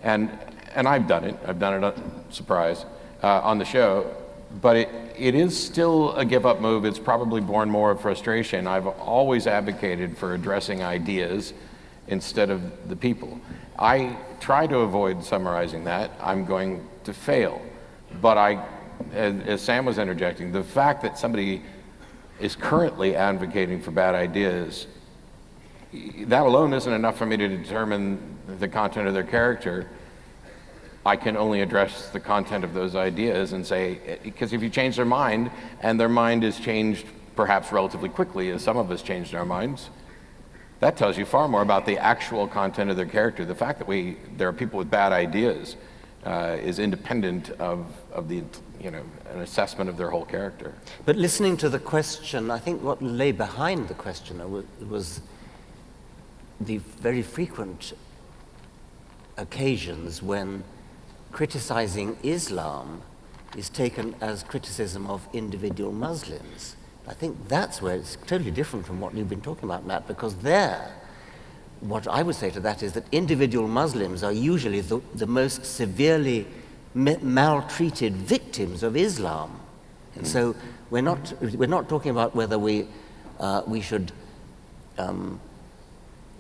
F: And I've done it. I've done it, surprise, on the show. But it is still a give-up move. It's probably born more of frustration. I've always advocated for addressing ideas instead of the people. I try to avoid summarizing that. I'm going to fail. But as Sam was interjecting, the fact that somebody is currently advocating for bad ideas, that alone isn't enough for me to determine the content of their character. I can only address the content of those ideas and say, because if you change their mind, and their mind is changed perhaps relatively quickly, as some of us changed our minds, that tells you far more about the actual content of their character. The fact that there are people with bad ideas is independent of the, an assessment of their whole character.
H: But listening to the question, I think what lay behind the question was the very frequent occasions when criticizing Islam is taken as criticism of individual Muslims. I think that's where it's totally different from what you've been talking about, Matt, because what I would say to that is that individual Muslims are usually the most severely maltreated victims of Islam. And so we're not talking about whether we should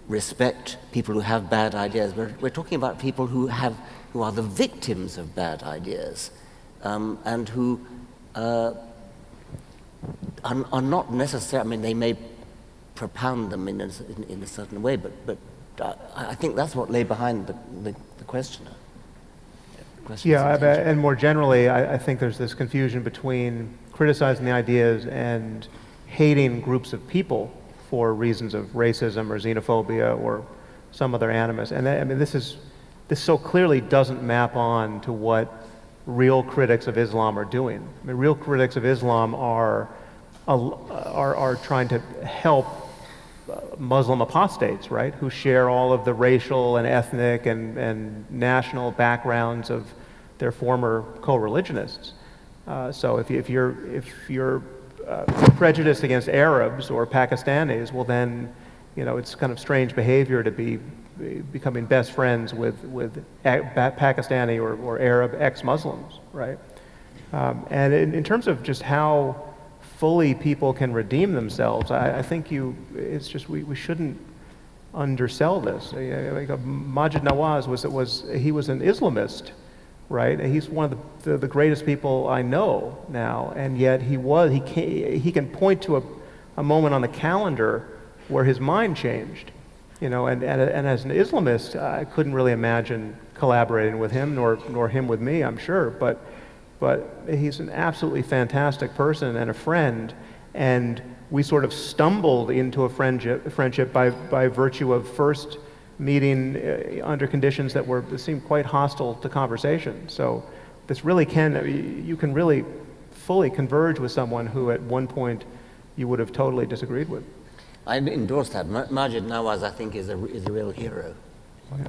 H: respect people who have bad ideas. We're talking about people who are the victims of bad ideas, and who are not necessarily. I mean, they may propound them in a certain way, but I think that's what lay behind the questioner.
G: Yeah, and more generally, I think there's this confusion between criticizing the ideas and hating groups of people for reasons of racism or xenophobia or some other animus. And I mean, this so clearly doesn't map on to what real critics of Islam are doing. I mean, real critics of Islam are are trying to help Muslim apostates, right, who share all of the racial and ethnic and national backgrounds of their former co-religionists. So if you're prejudiced against Arabs or Pakistanis, well then, it's kind of strange behavior to be becoming best friends with Pakistani or Arab ex-Muslims, right? And in terms of just how fully people can redeem themselves, I think it's just we shouldn't undersell this. Majid Nawaz was an Islamist, right? And he's one of the greatest people I know now, and yet he can point to a moment on the calendar where his mind changed, and as an Islamist, I couldn't really imagine collaborating with him, nor him with me, I'm sure, but he's an absolutely fantastic person and a friend, and we sort of stumbled into a friendship by virtue of first meeting under conditions that seemed quite hostile to conversation. So this really you can really fully converge with someone who at one point you would have totally disagreed with.
H: I endorse that. Majid Nawaz, I think, is a real hero.
G: Okay.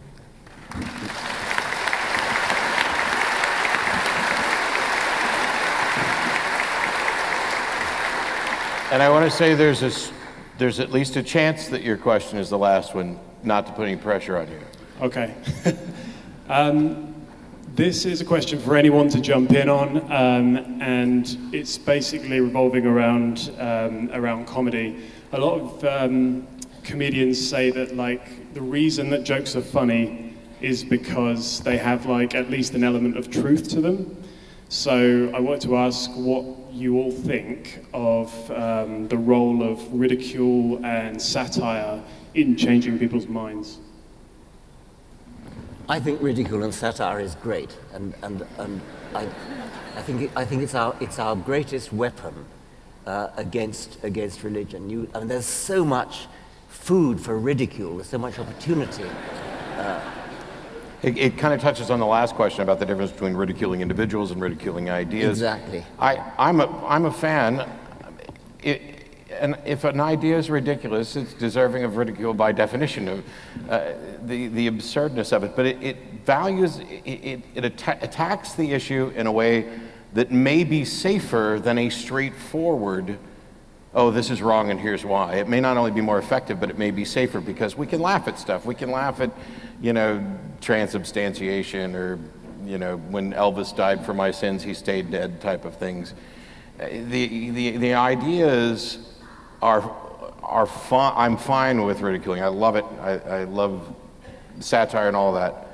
F: And I want to say there's at least a chance that your question is the last one, not to put any pressure on you.
P: Okay. This is a question for anyone to jump in on, and it's basically revolving around comedy. A lot of comedians say that the reason that jokes are funny is because they have at least an element of truth to them. So I wanted to ask what you all think of the role of ridicule and satire in changing people's minds.
H: I think ridicule and satire is great, and I think it's our greatest weapon against religion. There's so much food for ridicule. There's so much opportunity.
F: It kind of touches on the last question about the difference between ridiculing individuals and ridiculing ideas.
H: Exactly.
F: I'm a fan. And if an idea is ridiculous, it's deserving of ridicule by definition of the absurdness of it. But it attacks the issue in a way that may be safer than a straightforward, oh, this is wrong and here's why. It may not only be more effective, but it may be safer because we can laugh at stuff. We can laugh at, transubstantiation or, when Elvis died for my sins, he stayed dead type of things. The ideas are fun. I'm fine with ridiculing. I love it. I love satire and all that.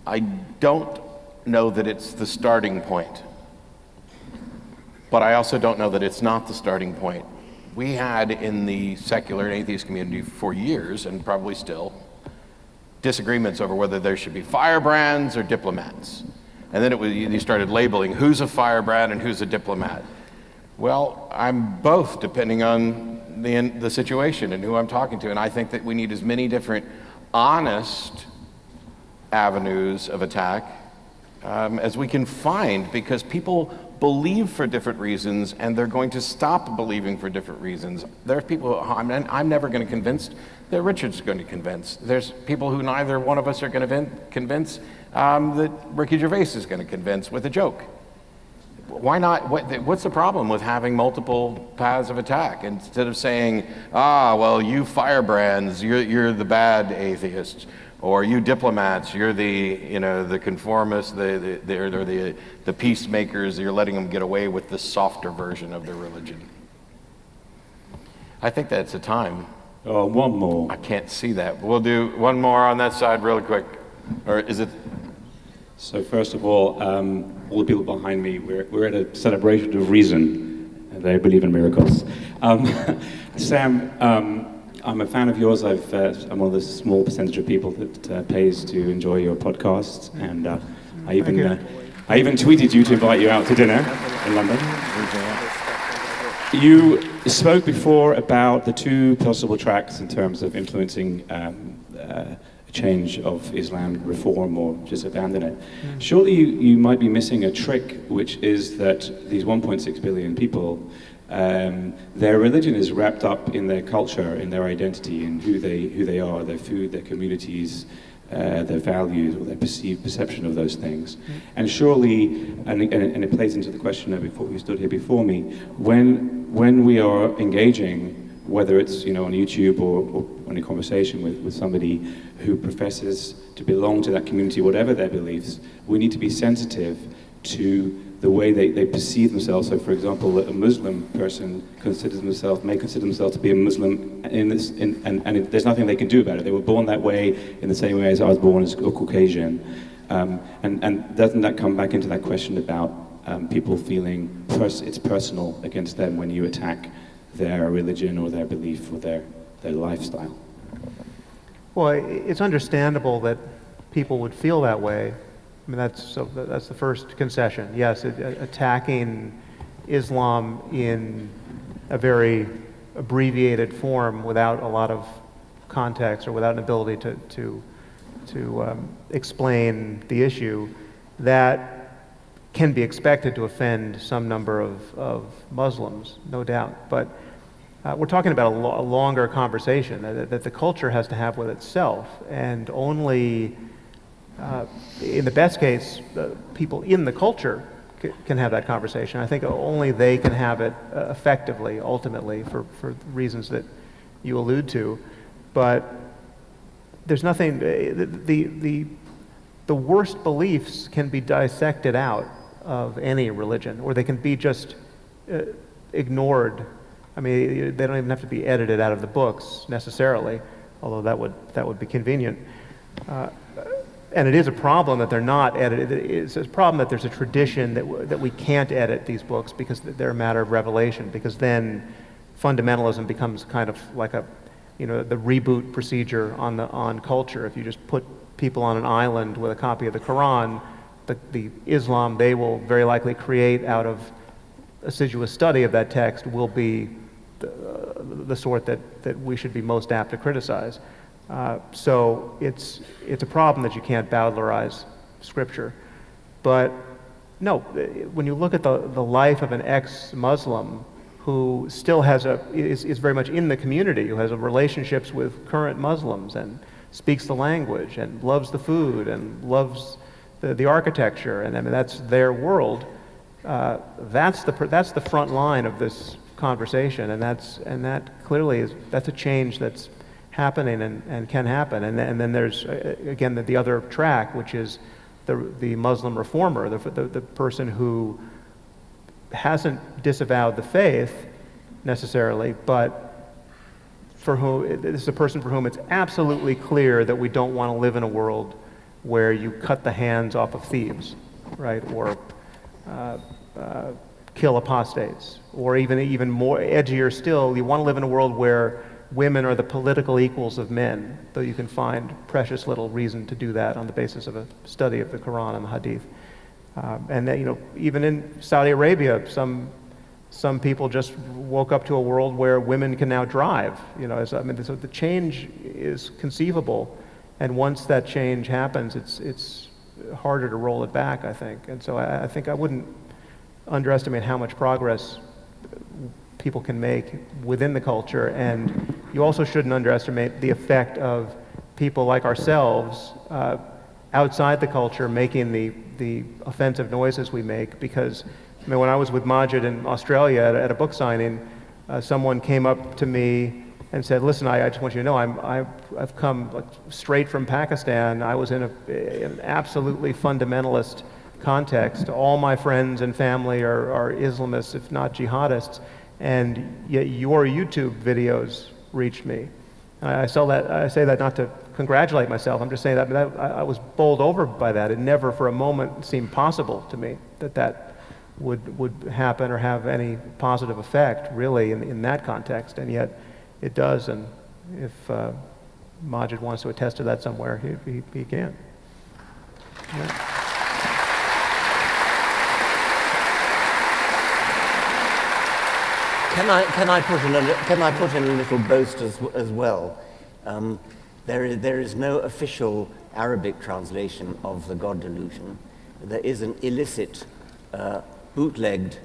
F: I don't know that it's the starting point. But I also don't know that it's not the starting point. We had in the secular and atheist community for years, and probably still, disagreements over whether there should be firebrands or diplomats. And then you started labeling who's a firebrand and who's a diplomat. Well, I'm both, depending on the situation and who I'm talking to. And I think that we need as many different honest avenues of attack as we can find, because people believe for different reasons and they're going to stop believing for different reasons. There's people I'm never going to convince that Richard's going to convince. There's people who neither one of us are going to convince that Ricky Gervais is going to convince with a joke. Why not? What's the problem with having multiple paths of attack? Instead of saying, well, you firebrands, you're the bad atheists, or you diplomats, you're the conformists, the peacemakers, you're letting them get away with the softer version of their religion. I think that's the time.
Q: Oh, one more.
F: I can't see that. We'll do one more on that side really quick. Or is it?
Q: So first of all the people behind me, we're at a celebration of reason, and they believe in miracles. Sam, I'm a fan of yours. I'm one of the small percentage of people that pays to enjoy your podcast, and I even tweeted you to invite you out to dinner in London. You spoke before about the two possible tracks in terms of influencing change of Islam, reform, or just abandon it. Surely you might be missing a trick, which is that these 1.6 billion people Their religion is wrapped up in their culture, in their identity, in who they are, their food, their communities, their values, or their perceived perception of those things. And surely, and it plays into the question that before you stood here before me, when we are engaging, whether it's on YouTube or in a conversation with somebody who professes to belong to that community, whatever their beliefs, we need to be sensitive to the way they perceive themselves. So, for example, a Muslim person may consider themselves to be a Muslim, and there's nothing they can do about it. They were born that way in the same way as I was born as a Caucasian. And doesn't that come back into that question about people feeling it's personal against them when you attack their religion or their belief or their lifestyle?
G: Well, it's understandable that people would feel that way. I mean, that's the first concession. Yes, attacking Islam in a very abbreviated form without a lot of context or without an ability to explain the issue, that can be expected to offend some number of Muslims, no doubt. But we're talking about a longer conversation that the culture has to have with itself, and only in the best case, people in the culture can have that conversation. I think only they can have it effectively, ultimately, for reasons that you allude to. But there's nothing, the worst beliefs can be dissected out of any religion, or they can be just ignored. I mean, they don't even have to be edited out of the books necessarily, although that would be convenient. And it is a problem that they're not edited. It's a problem that there's a tradition that we can't edit these books because they're a matter of revelation, because then fundamentalism becomes kind of like the reboot procedure on culture. If you just put people on an island with a copy of the Quran, the Islam they will very likely create out of assiduous study of that text will be the sort that we should be most apt to criticize. So it's a problem that you can't Bowdlerize Scripture. But no, when you look at the life of an ex-Muslim who still is very much in the community, who has relationships with current Muslims and speaks the language and loves the food and loves the architecture, and I mean that's their world. That's the front line of this conversation, and that clearly that's a change that's happening and can happen. And then there's again the other track, which is the Muslim reformer, the person who hasn't disavowed the faith necessarily, but for whom this is a person for whom it's absolutely clear that we don't want to live in a world where you cut the hands off of thieves, right, or kill apostates, or even more edgier still, you want to live in a world where women are the political equals of men, though you can find precious little reason to do that on the basis of a study of the Quran and the Hadith. And then, even in Saudi Arabia, some people just woke up to a world where women can now drive. So the change is conceivable, and once that change happens, it's harder to roll it back, I think. And so I think I wouldn't underestimate how much progress people can make within the culture, and you also shouldn't underestimate the effect of people like ourselves outside the culture making the offensive noises we make. Because when I was with Majid in Australia at a book signing, someone came up to me and said, "Listen, I just want you to know I've come straight from Pakistan. I was in an absolutely fundamentalist context. All my friends and family are Islamists, if not jihadists, and yet your YouTube videos reached me." I say that not to congratulate myself. I'm just saying that I was bowled over by that. It never for a moment seemed possible to me that would happen or have any positive effect, really, in that context, and yet it does. And if Majid wants to attest to that somewhere, he can. Yeah.
H: Can I put in a little boast as well? There is no official Arabic translation of the God Delusion. There is an illicit, bootlegged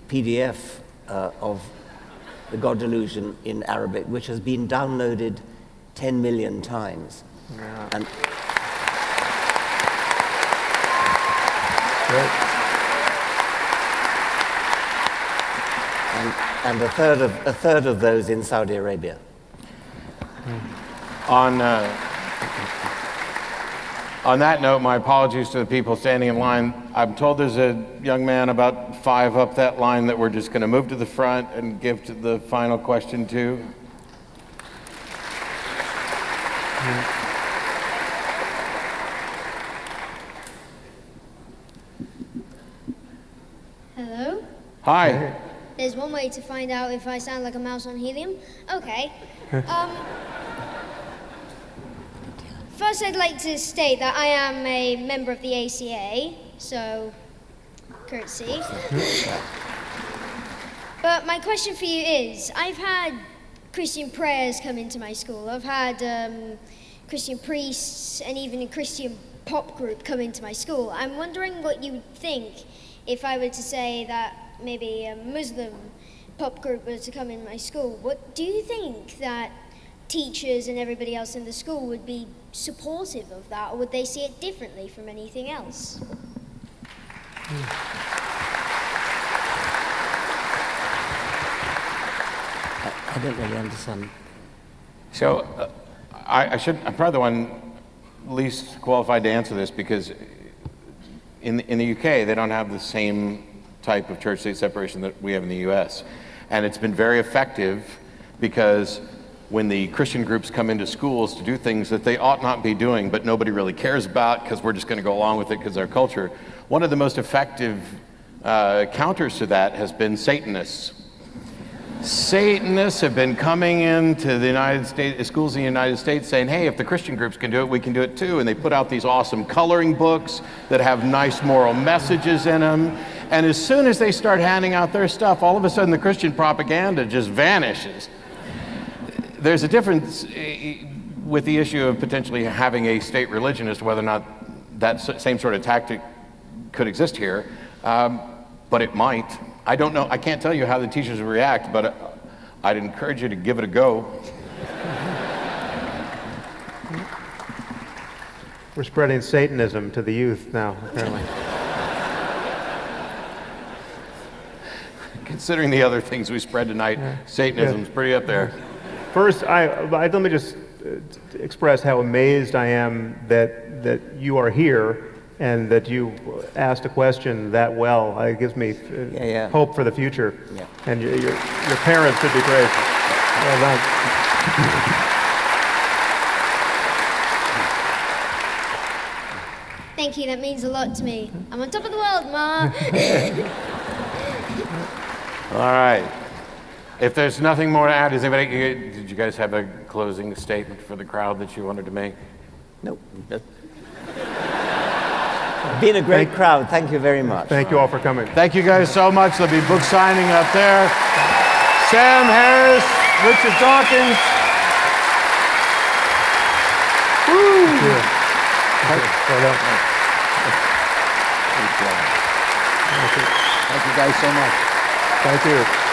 H: PDF of The God Delusion in Arabic, which has been downloaded 10 million times.
G: Yeah.
H: And
G: Great.
H: and a third of those in Saudi Arabia.
F: On that note, my apologies to the people standing in line. I'm told there's a young man about 5 up that line that we're just going to move to the front and give to the final question to.
R: Hello?
F: Hi.
R: There's one way to find out if I sound like a mouse on helium. Okay. First, I'd like to state that I am a member of the ACA, so courtesy. But my question for you is, I've had Christian prayers come into my school. I've had Christian priests and even a Christian pop group come into my school. I'm wondering what you would think if I were to say that maybe a Muslim pop group were to come in my school. What do you think that teachers and everybody else in the school would be supportive of that, or would they see it differently from anything else?
H: I don't really understand.
F: So I'm probably the one least qualified to answer this, because in the UK, they don't have the same type of church-state separation that we have in the US. And it's been very effective, because when the Christian groups come into schools to do things that they ought not be doing, but nobody really cares about because we're just going to go along with it because our culture, one of the most effective counters to that has been Satanists. Satanists have been coming into the United States, schools in the United States, saying, hey, if the Christian groups can do it, we can do it too. And they put out these awesome coloring books that have nice moral messages in them. And as soon as they start handing out their stuff, all of a sudden the Christian propaganda just vanishes. There's a difference with the issue of potentially having a state religion as to whether or not that same sort of tactic could exist here, but it might. I don't know, I can't tell you how the teachers will react, but I'd encourage you to give it a go.
G: We're spreading Satanism to the youth now, apparently.
F: Considering the other things we spread tonight, Satanism's pretty up there.
G: First, let me just express how amazed I am that you are here and that you asked a question that well. It gives me hope for the future.
H: Yeah.
G: And your parents should be praised. Well done.
R: Thank you, that means a lot to me. I'm on top of the world, Ma.
F: All right. If there's nothing more to add, did you guys have a closing statement for the crowd that you wanted to make?
H: Nope. Been a great crowd. Thank you very much.
G: Thank you all for coming.
F: Thank you guys so much. There'll be book signing up there. Sam Harris, Richard Dawkins. Woo!
G: Thank you. Well done.
A: Thank you guys so much.
G: Thank you.